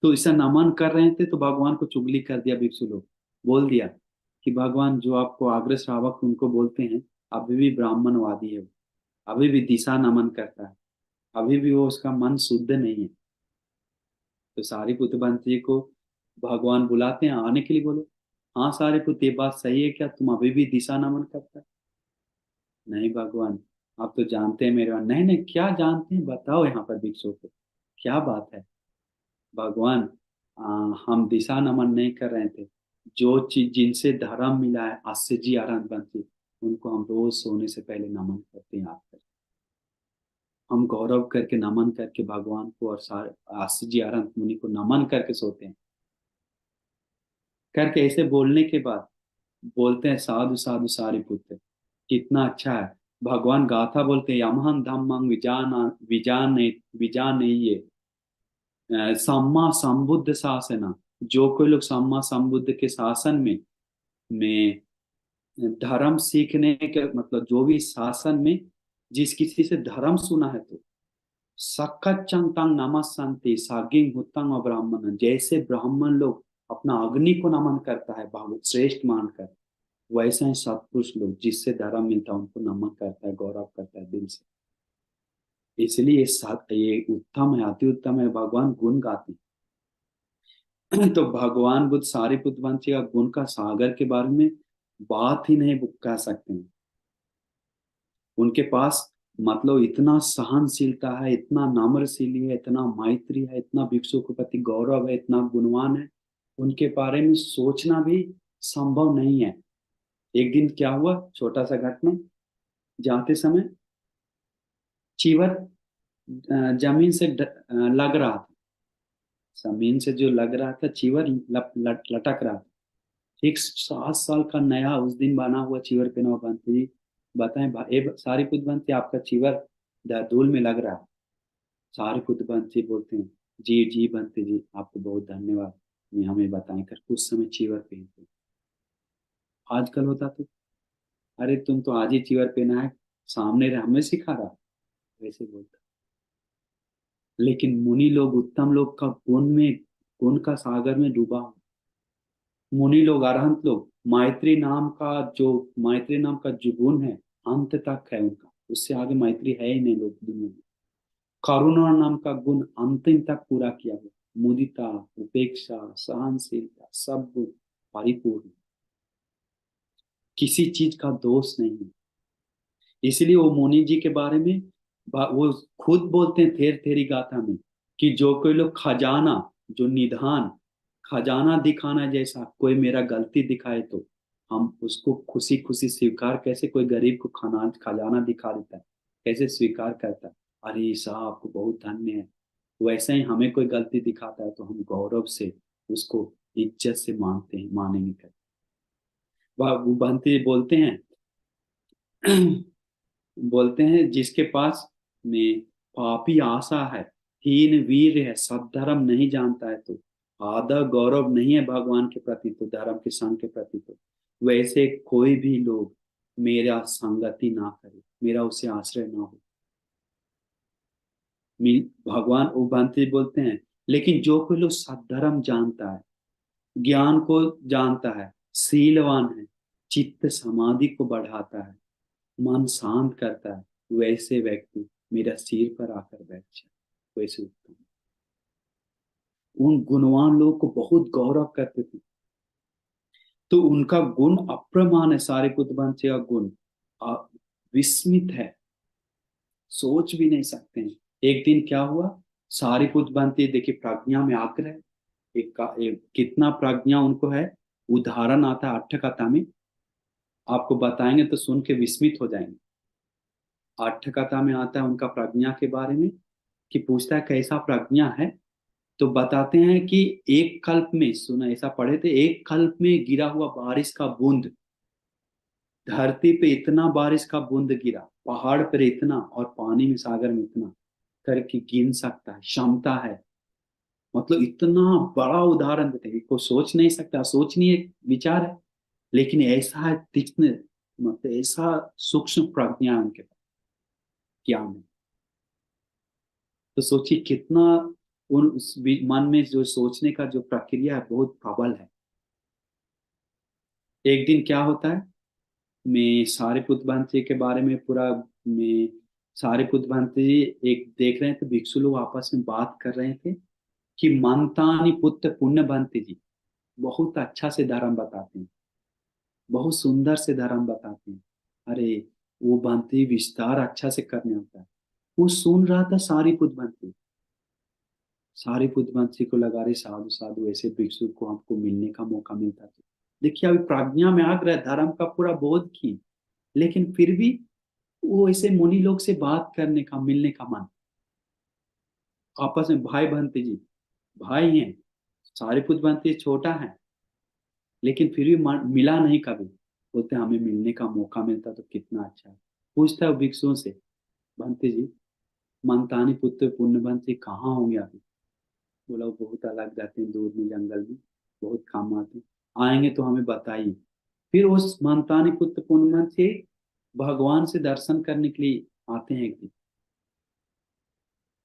तो ऐसा नमन कर रहे थे तो भगवान को चुगली कर दिया भिक्षु लोग। बोल दिया कि भगवान जो आपको आग्रह श्रावक उनको बोलते हैं, अभी भी ब्राह्मणवादी है वो, अभी भी दिशा नमन करता है, अभी भी वो उसका मन शुद्ध नहीं है। तो सारिपुत्र बंसी को भगवान बुलाते हैं आने के लिए, बोले हाँ सारिपुत्र ये बात सही है क्या, तुम अभी भी दिशा नमन करता है? नहीं भगवान, आप तो जानते हैं मेरे। नहीं नहीं क्या जानते हैं बताओ यहाँ पर भिक्षु को, क्या बात है? भगवान आ, हम दिशा नमन नहीं कर रहे थे, जो चीज जिनसे धर्म मिला है आस्य जी आनंद बनती, उनको हम रोज सोने से पहले नमन करते हैं, याद करते हम गौरव करके नमन करके भगवान को और सारे आस्य जी आनंद मुनि को नमन करके सोते हैं। करके ऐसे बोलने के बाद बोलते हैं साधु साधु सारिपुत्र, कितना अच्छा है। भगवान गाथा बोलते हैं यमहं धम्मं विजान ये सम्मा संबुद्ध शासना। जो कोई लोग सम्मा संबुद्ध के शासन में धर्म सीखने के मतलब जो भी शासन में जिस किसी से धर्म सुना है तो सक्कच्चंतं नमस्सन्ति सागिं हुतं ब्राह्मण, जैसे ब्राह्मण लोग अपना अग्नि को नमन करता है भागवत श्रेष्ठ मानकर, वैसे ही सत्पुरुष लोग जिससे धर्म मिलता है उनको नमन करता है, गौरव करता है दिल से। इसलिए ये उत्तम है, अति उत्तम है, भगवान गुण गाते हैं। तो भगवान बुद्ध सारिपुत्र वंशी का गुण का सागर के बारे में बात ही नहीं कह सकते हैं। उनके पास मतलब इतना सहनशीलता है, इतना नम्रशीली है, इतना मैत्री है, इतना भिक्षु के प्रति गौरव है, इतना गुणवान है, उनके बारे में सोचना भी संभव नहीं है। एक दिन क्या हुआ, छोटा सा घटना, जाते समय चीवर जमीन से लग रहा था, जमीन से जो लग रहा था चीवर लटक रहा था। एक 7 साल का नया उस दिन बना हुआ चीवर पहना हुआ बंती जी, बताएं सारी कुछ बंती आपका चीवर धूल में लग रहा है। सारी कुछ बंती बोलते हैं जी जी बंती जी आपको बहुत धन्यवाद, मैं हमें बताएं कर उस समय चीवर पहनते। आजकल होता तो अरे तुम तो आज ही चीवर पहना है, सामने रह हमें सिखा रहा, वैसे बोलता। लेकिन मुनि लोग उत्तम लोग का गुण का सागर में डूबा। मुनि लोग अरहंत लोग मैत्री नाम का जो गुण है अंत तक है उनका, उससे आगे मैत्री है ही नहीं लोग दुनिया में। करुणा नाम का गुण अंतिम तक पूरा किया गया, मुदिता उपेक्षा सहनशीलता सब गुण परिपूर्ण, किसी चीज का दोष नहीं है। इसलिए वो मुनि जी के बारे में वो खुद बोलते हैं थेर थेरी गाथा में कि जो कोई लोग खजाना, जो निधान खजाना दिखाना, जैसा कोई मेरा गलती दिखाए तो हम उसको खुशी खुशी स्वीकार, कैसे कोई गरीब को खाना खजाना दिखा देता है, कैसे स्वीकार करता है, अरे साहब आपको बहुत धन्य है। वैसे ही हमें कोई गलती दिखाता है तो हम गौरव से उसको इज्जत से मानते हैं, मानेंगे कर। वो बनते बोलते हैं बोलते हैं जिसके पास में पापी आशा है, हीन वीर है, सद्धर्म नहीं जानता है, तो आदर गौरव नहीं है भगवान के प्रति, तो धर्म के संग के प्रति, तो वैसे कोई भी लोग मेरा संगति ना करे, मेरा उसे आश्रय ना हो। भगवान उभंती बोलते हैं, लेकिन जो कोई लोग सद्धर्म जानता है, ज्ञान को जानता है, शीलवान है, चित्त समाधि को बढ़ाता है, मन शांत करता है, वैसे व्यक्ति मेरा सिर पर आकर बैठ जाए, वैसे उत्तम। उन गुणवान लोगों को बहुत गौरव करते थे, तो उनका गुण अप्रमाण है। सारिपुत्र वंश का गुण विस्मित है, सोच भी नहीं सकते हैं। एक दिन क्या हुआ, सारिपुत्र बनते देखिए प्रज्ञा में आग्रह है, एक कितना प्रज्ञा उनको है। उदाहरण आता है अट्ठ कथा में, आपको बताएंगे तो सुन के विस्मित हो जाएंगे। अट्ठ कथा में आता है उनका प्रज्ञा के बारे में, कि पूछता है कैसा प्रज्ञा है, तो बताते हैं कि एक कल्प में, सुना ऐसा पढ़े थे, एक कल्प में गिरा हुआ बारिश का बूंद, धरती पे इतना बारिश का बूंद गिरा, पहाड़ पर इतना, और पानी में सागर में इतना करके गिन सकता है, क्षमता है। मतलब इतना बड़ा उदाहरण देते हैं, कोई सोच नहीं सकता, सोचनीय विचार है, लेकिन ऐसा है तीक्ष्ण, मतलब ऐसा सूक्ष्म प्रज्ञा है उनके पास, ज्ञान है। तो सोचिए कितना मन में जो सोचने का जो प्रक्रिया है बहुत प्रबल है। एक दिन क्या होता है, मैं सारिपुत्र भंते के बारे में पूरा, मैं सारिपुत्र भंते जी एक देख रहे थे, भिक्षु लोग आपस में बात कर रहे थे कि मंतानी पुत्र पुण्य भंते जी बहुत अच्छा से धर्म बताते हैं, बहुत सुंदर से धर्म बताते हैं। अरे वो भंते विस्तार अच्छा से करने होता है। वो सुन रहा था सारिपुत्र भंते, सारिपुत्र भंते को लगा रहे साधु साधु ऐसे भिक्षु को हमको मिलने का मौका मिलता था। देखिए अभी प्रज्ञा में आग्रह, धर्म का पूरा बोध की, लेकिन फिर भी वो ऐसे मुनि लोग से बात करने का, मिलने का मन। आपस में भाई बनते जी, भाई हैं, सारिपुत्र बनते छोटा है, लेकिन फिर भी मिला नहीं कभी। बोलते हमें मिलने का मौका मिलता तो कितना अच्छा है। पूछता है भिक्षुओं से, बनते जी मंतानी पुत्र पुण्य बनते कहाँ होंगे अभी? बोला वो बहुत अलग जाते हैं, दूर में जंगल में, बहुत काम आते हैं, आएंगे तो हमें बताइए। फिर उस मंतानी पुत्र पुण्य से भगवान से दर्शन करने के लिए आते हैं एक दिन,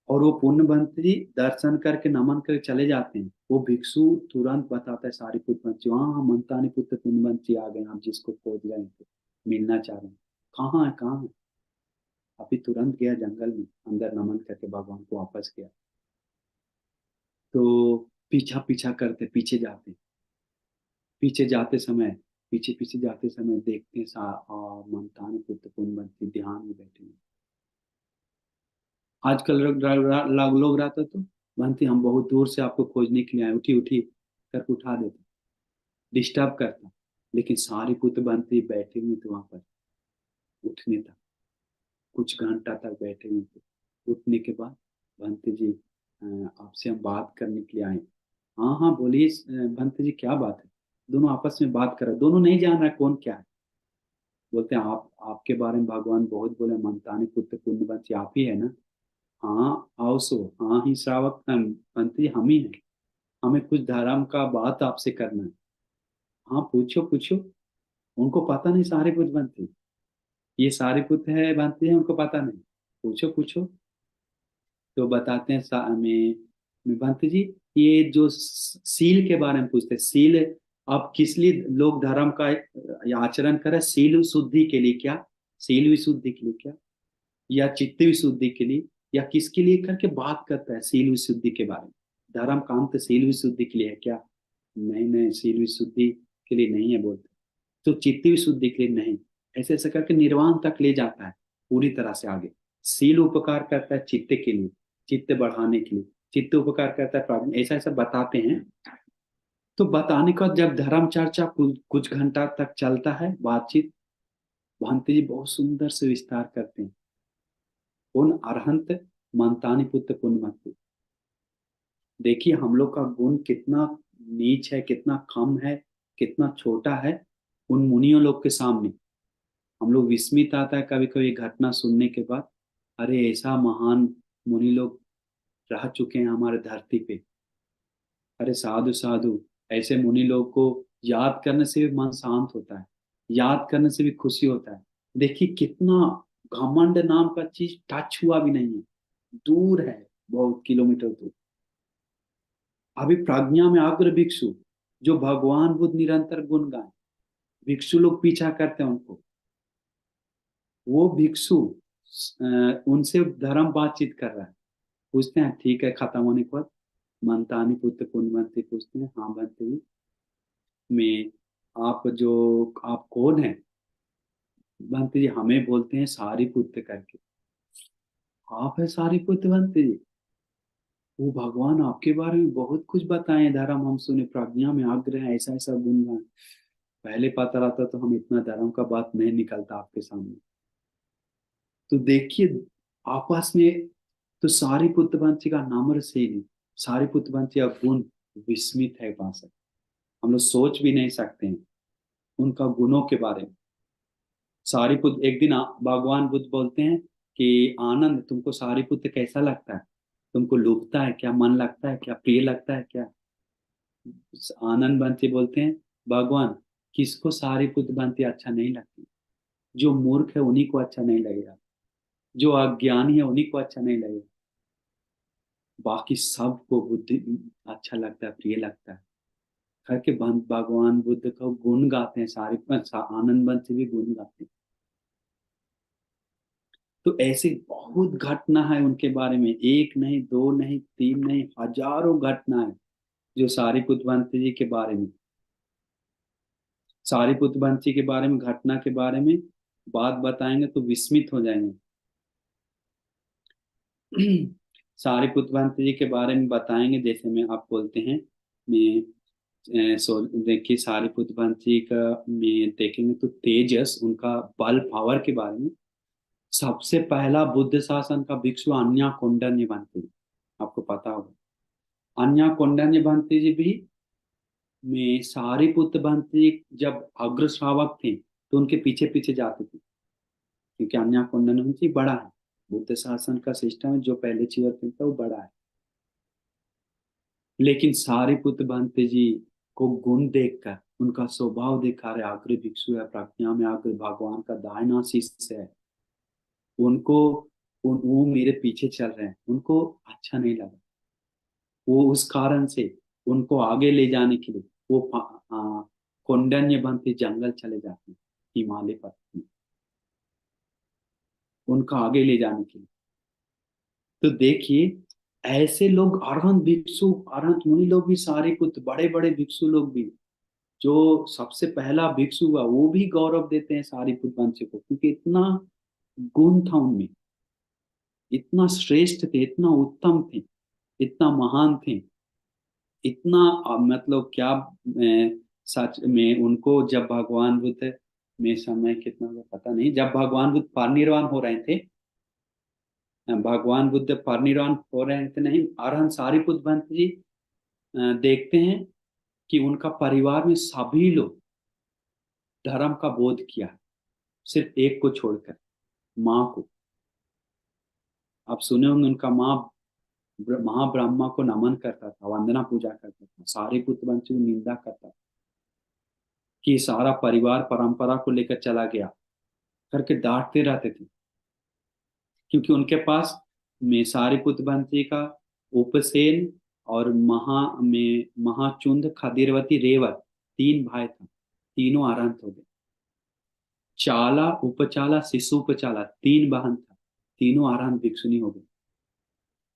और वो पुण्यवंती दर्शन करके नमन करके चले जाते हैं। वो भिक्षु तुरंत बताता है सारिपुत्र वंशी, हाँ मंतानी पुत्र पुण्यवंशी आ गए, हम जिसको खोज रहे थे, मिलना चाह रहे हैं, कहाँ है कहाँ है? अभी तुरंत गया जंगल में, अंदर नमन करके भगवान को वापस गया। तो पीछा पीछा करते पीछे जाते, पीछे जाते समय, पीछे पीछे जाते समय देखते हैं मंतानी पुत्र पुण्यवंशी ध्यान में बैठे हैं। आजकल लोग रहते तो बनती हम बहुत दूर से आपको खोजने के लिए आए, उठी उठी करके उठा देते, डिस्टर्ब करता। लेकिन सारी पुत्र बनती बैठे हुए थे वहां पर, उठने तक कुछ घंटा तक बैठे हुए थे। उठने के बाद भंते जी आपसे हम बात करने के लिए आए। हाँ हाँ बोलिए भंते जी क्या बात है? दोनों आपस में बात कर रहे, दोनों नहीं जान रहा कौन क्या है। बोलते हैं आप, आपके बारे में भगवान बहुत बोले, मंतानी पुत्र पुण्यवंशी आप ही है ना? हाँ आओ सो, हाँ ही श्रावक मंत्री हम ही हैं, हमें कुछ धर्म का बात आपसे करना है। हाँ पूछो पूछो। उनको पता नहीं सारे कुछ बनते, ये सारे कुछ है बनते हैं, उनको पता नहीं। पूछो पूछो। तो बताते हैं में बनते जी, ये जो सील के बारे में पूछते हैं, सील अब किस लिए लोग धर्म का आचरण करें? सील शुद्धि के लिए क्या? सील विशुद्धि के लिए क्या? या चित्त विशुद्धि के लिए, या किसके लिए करके बात करता है सील विशुद्धि के बारे में? धर्म काम तो सील विशुद्धि के लिए है क्या? नहीं नहीं, सील विशुद्धि के लिए नहीं है बोलते। तो चित्त विशुद्धि के लिए नहीं, ऐसे ऐसे करके निर्वाण तक ले जाता है पूरी तरह से आगे। सील उपकार करता है चित्त के लिए, चित्त बढ़ाने के लिए, चित्त उपकार करता है प्राज्ञ, ऐसा ऐसा बताते हैं। तो बताने का जब धर्म चर्चा कुछ घंटा तक चलता है बातचीत, भांति जी बहुत सुंदर से विस्तार करते हैं। उन अरहंत मंतानि पुत्र पुण्यमति। देखिए हम लोग का गुण कितना नीच है, कितना कम है, कितना छोटा है उन मुनियों लोग के सामने। हम लोग विस्मित आता है कभी कभी घटना सुनने के बाद, अरे ऐसा महान मुनि लोग रह चुके हैं हमारे धरती पे। अरे साधु साधु, ऐसे मुनि लोग को याद करने से भी मन शांत होता है, याद करने से भी खुशी होता है। देखिए कितना घमंड नाम का चीज टच हुआ भी नहीं है, दूर है, बहुत किलोमीटर दूर। अभी प्रज्ञा में अग्र भिक्षु जो भगवान बुद्ध निरंतर गुण गाए, भिक्षु लोग पीछा करते हैं उनको, वो भिक्षु उनसे धर्म बातचीत कर रहा है। पूछते हैं ठीक है, खत्म होने के बाद मनतानी पुत्र पुण्यवंती पूछते हैं, हाँ बनते ही में आप कौन है? बनते जी हमें बोलते हैं सारी पुत्र करके। आप है सारी पुत्र बनते जी? वो भगवान आपके बारे में बहुत कुछ बताएं, धर्म हम सुने, प्रज्ञा में आग्रह है, ऐसा ऐसा गुणगान। पहले पता रहता तो हम इतना धर्म का बात नहीं निकलता आपके सामने। तो देखिए आपस में, तो सारी पुत्रवंशी का नामर से नहीं, सारी पुत्रवंशी का गुण विस्मित है वहां से, हम लोग सोच भी नहीं सकते हैं उनका गुणों के बारे में। सारीपुत्र एक दिन भगवान बुद्ध बोलते हैं कि आनंद तुमको सारीपुत्र कैसा लगता है? तुमको लुभता है क्या, मन लगता है क्या, प्रिय लगता है क्या? आनंद बंती बोलते हैं, भगवान किसको सारीपुत्र बंती अच्छा नहीं लगती? जो मूर्ख है उन्हीं को अच्छा नहीं लगेगा, जो अज्ञानी है उन्हीं को अच्छा नहीं लगेगा, बाकी सबको बुद्धि अच्छा लगता है, प्रिय लगता है। करके भगवान बुद्ध का गुण गाते हैं, सारे आनंद बंती भी गुण गाते हैं। तो ऐसे बहुत घटना है उनके बारे में, एक नहीं, दो नहीं, तीन नहीं, हजारों घटना है जो सारीपुत्र बंती जी के बारे में, सारीपुत्र बंती के बारे में, घटना के बारे में बात बताएंगे तो विस्मित हो जाएंगे। सारीपुत्र बंती जी के बारे में बताएंगे, जैसे में आप बोलते हैं, मैं सो देखिए सारीपुत्र बंती का में देखेंगे तो तेजस, उनका बल पावर के बारे में, सबसे पहला बुद्ध शासन का भिक्षु अन्या कौंडन्य बनते, आपको पता होगा। अन्या कौंडन्य बनते जी भी में सारीपुत्र बनते जब अग्र श्रावक थे तो उनके पीछे पीछे जाते थे, क्योंकि अन्या कौंडन्य बनते बड़ा है, बुद्ध शासन का सिस्टम है, जो पहले चिवर था वो बड़ा है। लेकिन सारीपुत्र बनते जी को गुण देखकर, उनका स्वभाव देखा, रहे अग्र भिक्षु है, प्रज्ञा में अग्र, भगवान का दाहिना शिष्य है, उनको वो मेरे पीछे चल रहे हैं, उनको अच्छा नहीं लगा। वो उस कारण से उनको आगे ले जाने के लिए वो कौंडन्य बनते जंगल चले जाते हैं, हिमालय पर, उनका आगे ले जाने के लिए। तो देखिए ऐसे लोग अरहंत भिक्षु, अरहंत मुनि लोग भी, सारे कुछ बड़े बड़े भिक्षु लोग भी, जो सबसे पहला भिक्षु हुआ वो भी गौरव देते हैं सारीपुत्र वंश को, क्योंकि इतना गुण था उनमें, इतना श्रेष्ठ थे, इतना उत्तम थे, इतना महान थे, इतना मतलब क्या, सच में उनको जब भगवान बुद्ध में समय कितना हुआ पता नहीं, जब भगवान बुद्ध परिनिर्वाण हो रहे थे, भगवान बुद्ध परिनिर्वाण हो रहे थे नहीं, अरहंत सारीपुत्र भंत जी देखते हैं कि उनका परिवार में सभी लोग धर्म का बोध किया, सिर्फ एक को छोड़कर, माँ को। आप सुने होंगे उनका माँ महाब्रह्मा को नमन करता था, वंदना पूजा करता था, सारे पुत्र वंश की निंदा करता था कि सारा परिवार परंपरा को लेकर चला गया करके डांटते रहते थे, क्योंकि उनके पास में सारे पुत्र वंशी का उपसेन और महाचुंद खदिरवती रेवत तीन भाई था, तीनों अरहंत हो गए। चाला उपचाला शिशु उपचाला तीन बहन था, तीनों अरहंत भिक्षुनी हो गए।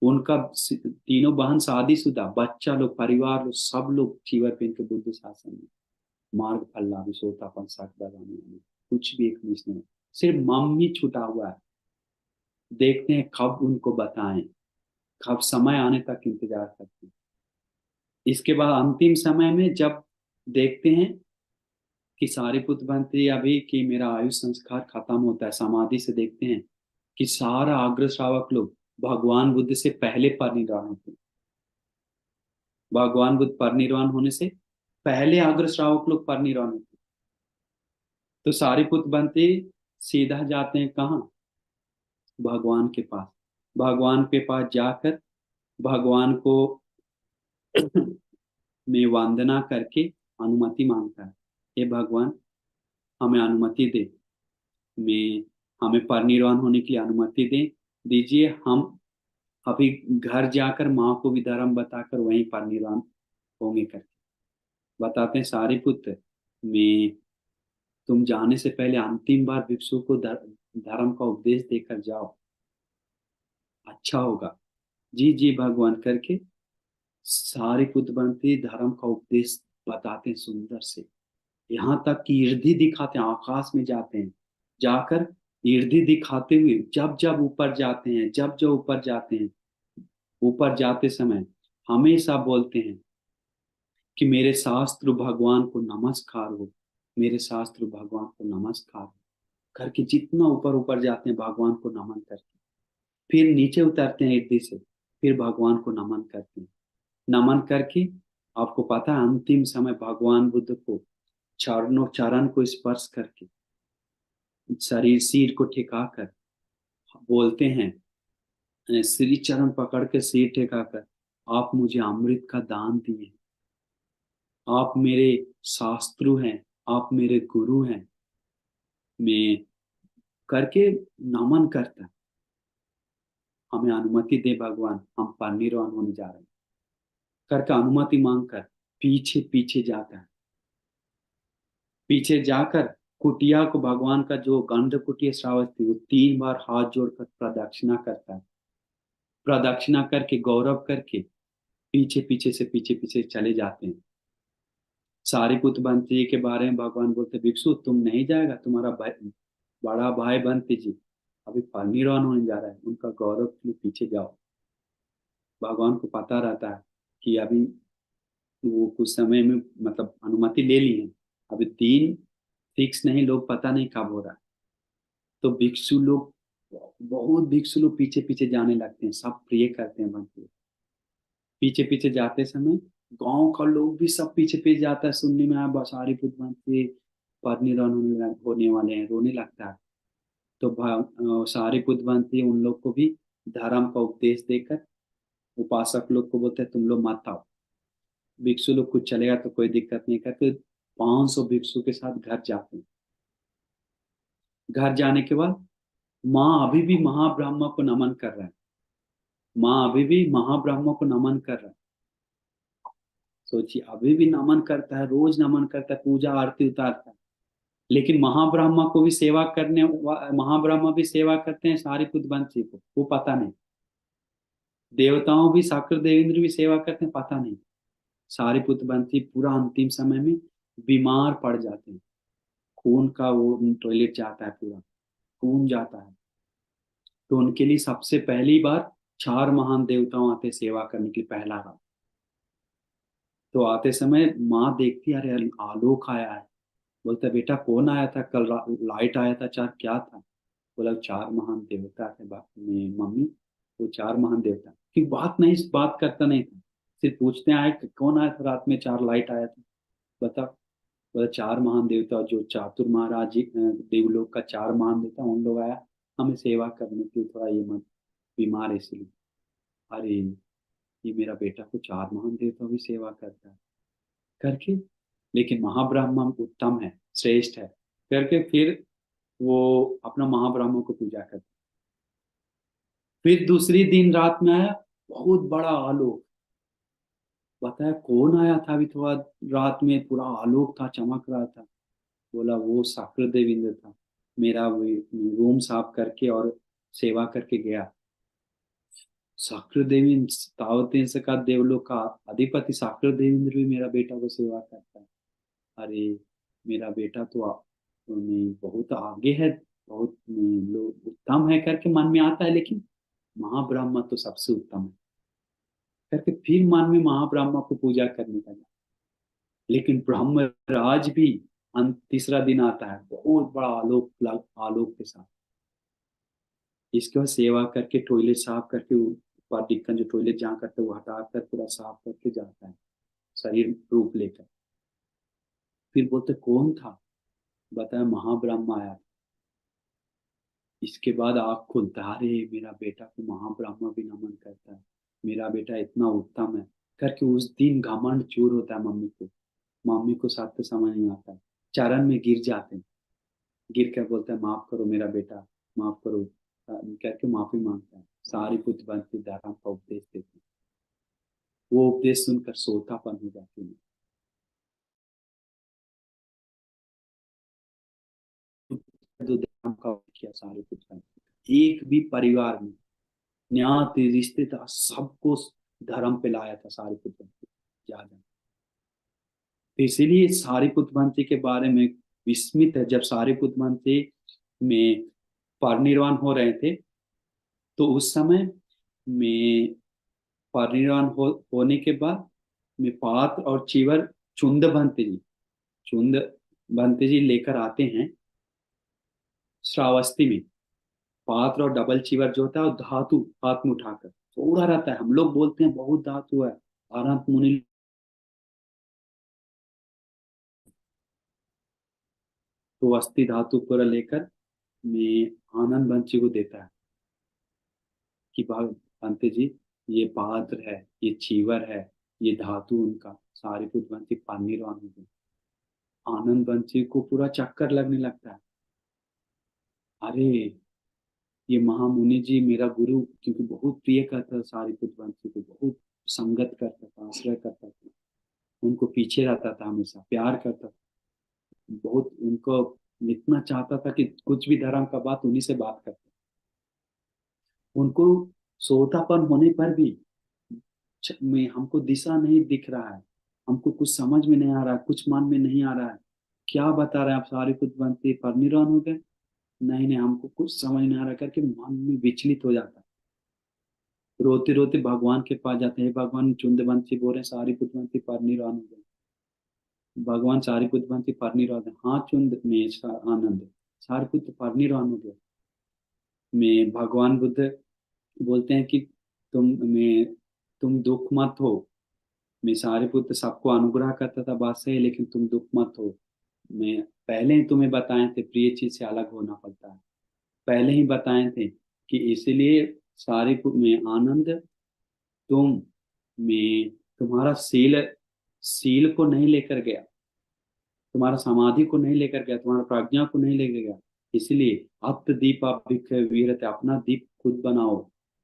उनका तीनों बहन शादीशुदा, बच्चा लोग, परिवार लोग, सब लोग चीवर पहन के बुद्ध शासन में मार्ग फल्ला विशोतापन साख लगाने वाले, कुछ भी एक मिस नहीं, सिर्फ मम्मी छूटा हुआ है। देखते हैं कब उनको बताएं, कब समय आने तक इंतजार करते हैं। इसके बाद अंतिम समय में जब देखते हैं कि सारीपुत्र बनते अभी कि मेरा आयु संस्कार खत्म होता है, समाधि से देखते हैं कि सारा अग्र श्रावक लोग भगवान बुद्ध से पहले परिनिर्वाण होते हैं। भगवान बुद्ध परिनिर्वाण होने से पहले अग्र श्रावक लोग परिनिर्वाण होते हैं। तो सारिपुत्र बनते सीधा जाते हैं कहाँ? भगवान के पास। भगवान के पास जाकर भगवान को में वंदना करके अनुमति मांगता है, हे भगवान, हमें अनुमति दे, मैं हमें परिनिर्वाण होने की अनुमति दे दीजिए। हम अभी घर जाकर माँ को भी धर्म बताकर वहीं परिनिर्वाण होंगे करके बताते हैं। सारिपुत्र, मैं तुम जाने से पहले अंतिम बार भिक्षु को धर्म का उपदेश देकर जाओ, अच्छा होगा। जी जी भगवान करके सारिपुत्र बनते धर्म का उपदेश बताते हैं सुंदर से। यहाँ तक कि ईर्धि दिखाते हैं, आकाश में जाते हैं, जाकर ईर्धि दिखाते हुए जब जब ऊपर जाते हैं, जब जब ऊपर जाते हैं, ऊपर जाते समय हमेशा बोलते हैं कि मेरे शास्त्र भगवान को नमस्कार हो, मेरे शास्त्र भगवान को नमस्कार हो करके जितना ऊपर ऊपर जाते हैं भगवान को नमन करके फिर नीचे उतरते हैं ईर्धि से, फिर भगवान को नमन करते हैं। नमन करके आपको पता है अंतिम समय भगवान बुद्ध को चरणों चरण को स्पर्श करके शरीर सिर को ठिकाकर बोलते हैं, श्री चरण पकड़ के सिर ठिकाकर, आप मुझे अमृत का दान दिए, आप मेरे शास्त्रु हैं, आप मेरे गुरु हैं, मैं करके नमन करता है। हमें अनुमति दे भगवान, हम परिनिर्वाण होने जा रहे हैं करके अनुमति मांगकर पीछे पीछे जाता है। पीछे जाकर कुटिया को भगवान का जो गंध कुटिया श्रावस्ती वो 3 बार हाथ जोड़कर प्रदक्षिणा करता है। प्रदक्षिणा करके गौरव करके पीछे पीछे से पीछे पीछे चले जाते हैं। सारिपुत्र बंती जी के बारे में भगवान बोलते, भिक्षु तुम नहीं जाएगा, तुम्हारा भाई बड़ा भाई बंती जी अभी परिनिर्वाण होने जा रहा है, उनका गौरव के लिए पीछे जाओ। भगवान को पता रहता है कि अभी वो कुछ समय में मतलब अनुमति ले ली है, अभी दिन फिक्स नहीं, लोग पता नहीं कब हो रहा है। तो भिक्षु लोग, बहुत भिक्षु लोग पीछे पीछे जाने लगते हैं, सब प्रिय करते हैं भक्ति। पीछे पीछे जाते समय गांव का लोग भी सब पीछे पीछे जाता है, सुनने में आया बसारी से परिनिर्वाण होने वाले हैं, रोने लगता है। तो सारी बुद्धवंती उन लोग को भी धर्म का उपदेश देकर उपासक लोग को बोलते हैं तुम लोग मत आओ, भिक्षु लोग कुछ चलेगा तो कोई दिक्कत नहीं करते। 500 भिक्षु के साथ घर जाते हैं। घर जाने के बाद माँ अभी भी महाब्रह्म को नमन कर रहा है, माँ अभी भी महाब्रह्म को नमन कर रहा है। सोचिए अभी भी नमन करता है, रोज नमन करता है, पूजा आरती उतारता है। लेकिन महाब्रह्म को भी सेवा करने, महाब्रह्म भी सेवा करते हैं सारी बुद्धवंशी को, वो पता नहीं। देवताओं भी शाक्र देवेंद्र भी सेवा करते हैं, पता नहीं। सारी बुद्धवंशी पूरा अंतिम समय में बीमार पड़ जाते हैं, खून का वो टॉयलेट जाता है, पूरा खून जाता है। तो उनके लिए सबसे पहली बार 4 महान देवताओं आते सेवा करने की पहला बार। तो आते समय माँ देखती है, अरे आलोक आया है। बोलता बेटा कौन आया था कल, लाइट आया था 4, क्या था? बोला 4 महान देवता थे मम्मी, वो 4 महान देवता की बात नहीं, बात करता नहीं था, सिर्फ पूछते आए कि कौन आया था रात में 4 लाइट आया था, बता। बोला 4 महान देवता, जो चातुर महाराज देवलोक का 4 महान देवता, उन लोग आया हमें सेवा करने के लिए, थोड़ा ये मत बीमार है इसलिए। अरे ये मेरा बेटा को 4 महान देवता भी सेवा करता है करके, लेकिन महाब्रह्म उत्तम है, श्रेष्ठ है करके फिर वो अपना महाब्रह्म को पूजा करते। फिर दूसरी दिन रात में आया बहुत बड़ा आलोक, बताया कौन आया था अभी थोड़ा रात में, पूरा आलोक था, चमक रहा था। बोला वो शाक्र देवेंद्र था, मेरा रूम साफ करके और सेवा करके गया। शाक्र देवेंद्र तावतीन से का देवलोक का अधिपति शाक्र देवेंद्र भी मेरा बेटा को सेवा करता है। अरे मेरा बेटा तो बहुत आगे है, बहुत लोग उत्तम है करके मन में आता है, लेकिन महाब्रह्म तो सबसे उत्तम है करके फिर मन में महाब्रह्म को पूजा करने लगा। लेकिन ब्रह्मराज भी तीसरा दिन आता है बहुत बड़ा आलोक, आलोक के साथ। इसके बाद सेवा करके टॉयलेट साफ करके ऊपर दिक्कत जो टॉयलेट जहाँ करते हैं वो हटा कर पूरा साफ करके जाता है शरीर रूप लेकर। फिर बोलते कौन था, बताया महाब्रह्म आया। इसके बाद आँख खुलता है, अरे मेरा बेटा को महाब्रह्म भी नमन करता है, मेरा बेटा इतना उत्तम है करके उस दिन घमंड चूर होता है मम्मी को। मम्मी को सत्य समझ नहीं आता है, चरण में गिर जाते हैं, गिर कर बोलता है माफ करो मेरा बेटा, माफ करो करके माफी मांगता है। सारी पुत्र बनती धर्म का उपदेश देते हैं, वो उपदेश सुनकर सोतापन हो जाती है। जो धर्म का किया सारे पुत्र बनती, एक भी परिवार में न्याय रिश्तेदार सबको धर्म पे लाया था सारे पुत्र बनती ज्यादा। तो इसीलिए सारीपुत्र भंते के बारे में विस्मित है। जब सारीपुत्र भंते में परिनिर्वाण हो रहे थे तो उस समय में परिनिर्वाण होने के बाद में पात्र और चीवर चुंद भंते जी लेकर आते हैं श्रावस्ती में। पात्र और डबल चीवर जो होता है वो धातु हाथ में उठाकर थोड़ा रहता है, हम लोग बोलते हैं बहुत धातु है, अनंत मुनि तो अस्थि धातु पूरा लेकर में आनंद बंची को देता है कि भंते जी ये पात्र है, ये चीवर है, ये धातु उनका। सारीपुत्र बंसी पानीरवान हो गए। आनंद बंसी को पूरा चक्कर लगने लगता है, अरे ये महामुनि जी मेरा गुरु, क्योंकि बहुत प्रिय करता था सारीपुत्र बंसी को, बहुत संगत करता था, आश्रय करता था, उनको पीछे रहता था, हमेशा प्यार करता था, बहुत उनको इतना चाहता था कि कुछ भी धर्म का बात उन्हीं से बात करता। उनको सोतापन होने पर भी में हमको दिशा नहीं दिख रहा है, हमको कुछ समझ में नहीं आ रहा है, कुछ मन में नहीं आ रहा है, क्या बता रहे हैं आप, सारी कुछ बनती परिनिर्वाण हो गए, नहीं नहीं हमको कुछ समझ नहीं आ रहा करके मन में विचलित हो जाता है। रोते रोते भगवान के पास जाते हैं, भगवान चुंदबंसी बोल रहे सारी कुछ बनती परिनिर्वाण हो गए। भगवान सारी कुछ बनती परिनिर्वाण, हाँ चुंद में आनंद सारी कुछ परिनिर्वाण हो गया। में भगवान बुद्ध बोलते हैं कि तुम दुख मत हो। मैं सारिपुत्र सबको अनुग्रह करता था बात से, लेकिन तुम दुख मत हो, मैं पहले ही तुम्हें बताए थे प्रिय चीज से अलग होना पड़ता है, पहले ही बताए थे कि इसीलिए सारिपुत्र में आनंद तुम में तुम्हारा सील को नहीं लेकर गया, तुम्हारा समाधि को नहीं लेकर गया, तुम्हारा प्रज्ञा को नहीं लेकर गया, इसलिए अत्त दीप वीरते अपना दीप खुद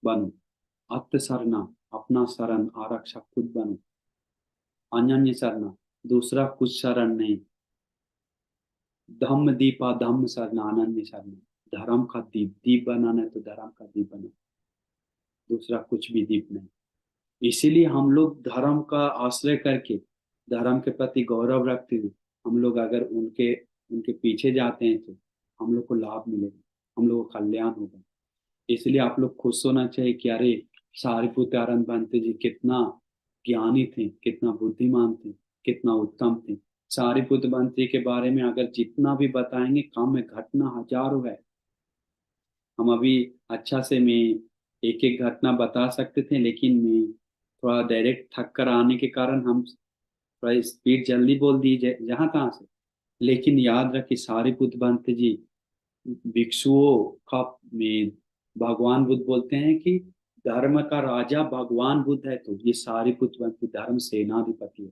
बनो, अत्त सरना अपना शरण आरक्षक खुद बनो, अनन्य शरण दूसरा कुछ शरण नहीं, धम्म दीपा धम्म शरण अनन्य शरण, धर्म का दीप बनाना है तो धर्म का दीप बना, दूसरा कुछ भी दीप नहीं। इसीलिए हम लोग धर्म का आश्रय करके धर्म के प्रति गौरव रखते हुए हम लोग अगर उनके उनके पीछे जाते हैं तो हम लोग को लाभ मिलेगा, हम लोग को कल्याण होगा। इसलिए आप लोग खुश होना चाहिए कि अरे सारिपुत्र आनंद भंते जी कितना ज्ञानी थे, कितना बुद्धिमान थे, कितना उत्तम थे। सारिपुत्र भंते के बारे में अगर जितना भी बताएंगे कम है, घटना हजारों है। हम अभी अच्छा से मैं एक एक घटना बता सकते थे, लेकिन मैं थोड़ा डायरेक्ट थक कर आने के कारण हम थोड़ा स्पीड जल्दी बोल दी जहाँ तहाँ से। लेकिन याद रखिए सारिपुत्र भंते जी भिक्षुओं का में भगवान बुद्ध बोलते हैं कि धर्म का राजा भगवान बुद्ध है, तो ये सारिपुत्र भंते धर्म सेनाधिपति है।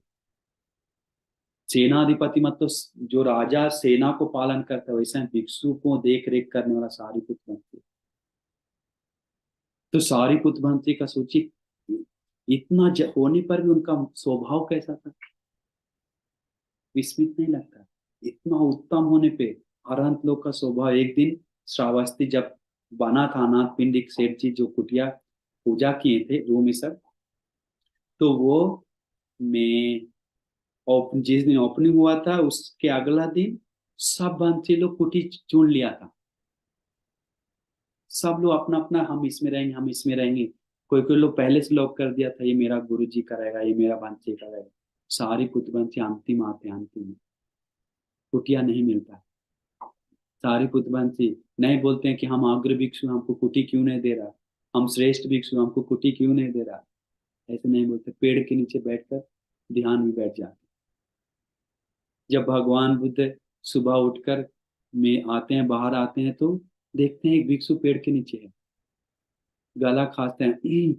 सेनाधिपति मतलब जो राजा सेना को पालन करता है, वैसे भिक्षु को देख रेख करने वाला सारिपुत्र भंते। तो सारिपुत्र भंते का सोचिए इतना होने पर भी उनका स्वभाव कैसा था, विस्मित नहीं लगता, इतना उत्तम होने पे अरहंत लोग का स्वभाव। एक दिन श्रावस्ती जब बना था अनाथ पिंडिक सेठ जी जो कुटिया पूजा किए थे रूम में सब, तो वो में जिस दिन ओपनिंग हुआ था उसके अगला दिन सब बंसी लोग कुटी चुन लिया था, सब लोग अपना अपना हम इसमें रहेंगे, हम इसमें रहेंगे। कोई कोई लोग पहले से लॉक कर दिया था ये मेरा गुरु जी करेगा, ये मेरा बंसी करेगा। सारी कुतबंसी अंतिम आते हैं, अंतिम कुटिया नहीं मिलता है। सारी कुतबंसी नहीं बोलते हैं कि हम अग्र भिक्षु, हमको कुटी क्यों नहीं दे रहा, हम श्रेष्ठ भिक्षु, हमको कुटी क्यों नहीं दे रहा। ऐसे नहीं बोलते, पेड़ के नीचे बैठकर ध्यान में बैठ जाते। जब भगवान बुद्ध सुबह उठकर में आते हैं, बाहर आते हैं, तो देखते हैं एक भिक्षु पेड़ के नीचे है, गला खाते हैं।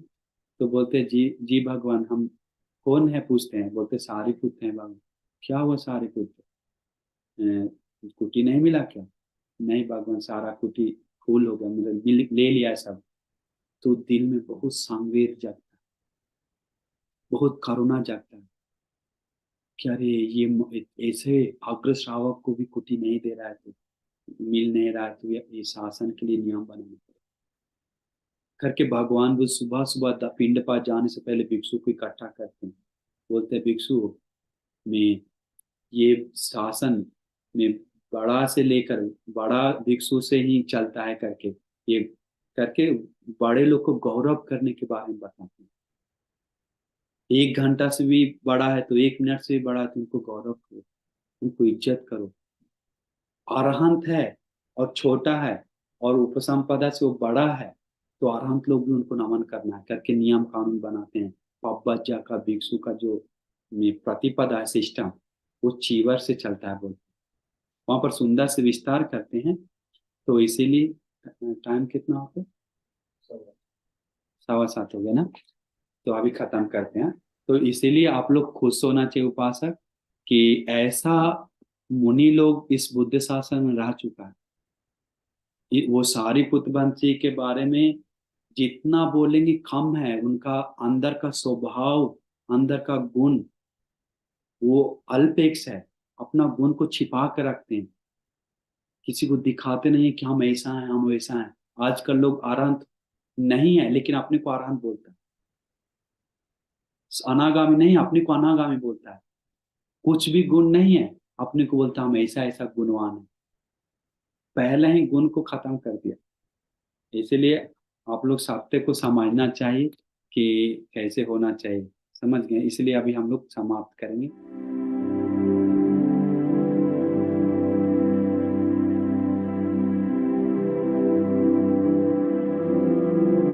तो बोलते हैं, जी जी भगवान, हम कौन है पूछते हैं। बोलते सारिपुत्र हैं भगवान। क्या हुआ सारिपुत्र, कुटी नहीं मिला क्या। नहीं भगवान, सारा कुटी फूल हो गया, मतलब ले लिया है सब। तो दिल में बहुत संवेद जागता है, बहुत करुणा जागता है कि अरे ये ऐसे अग्र श्रावक को भी कुटी नहीं दे रहा है, तो मिल नहीं रहा है, तो ये शासन के लिए नियम बनाना पड़ेगा करके भगवान वो सुबह सुबह पिंड पात जाने से पहले भिक्षु को इकट्ठा करते हैं। बोलते हैं भिक्षु में ये शासन में बड़ा से लेकर बड़ा भिक्षु से ही चलता है करके, ये करके बड़े लोग को गौरव करने के बारे में बताते हैं। 1 घंटा से भी बड़ा है तो 1 मिनट से भी बड़ा है तो उनको गौरव करो, उनको इज्जत करो। अरहंत है और छोटा है और उपसंपदा से वो बड़ा है, तो अरहंत लोग भी उनको नमन करना है करके नियम कानून बनाते हैं। पब्बज्जा का भिक्षु का जो प्रतिपदा है सिस्टम, वो चीवर से चलता है बोलते, वहां पर सुंदर से विस्तार करते हैं। तो इसीलिए टाइम कितना हो गया, 7:15 हो गया ना, तो अभी खत्म करते हैं। तो इसीलिए आप लोग खुश होना चाहिए उपासक कि ऐसा मुनि लोग इस बुद्ध शासन में रह चुका है। वो सारी वंशी के बारे में जितना बोलेंगे कम है। उनका अंदर का स्वभाव, अंदर का गुण वो अल्पेक्स है, अपना गुण को छिपा कर रखते हैं, किसी को दिखाते नहीं है कि हम ऐसा हैं, हम वैसा हैं। आजकल लोग अरहंत नहीं है लेकिन अपने को अरहंत बोलता है, अनागामी नहीं अपने को अनागामी बोलता है, कुछ भी गुण नहीं है अपने को बोलता है हम ऐसा ऐसा गुणवान है। पहले ही गुण को खत्म कर दिया। इसीलिए आप लोग सत्य को समझना चाहिए कि कैसे होना चाहिए, समझ गए। इसलिए अभी हम लोग समाप्त करेंगे।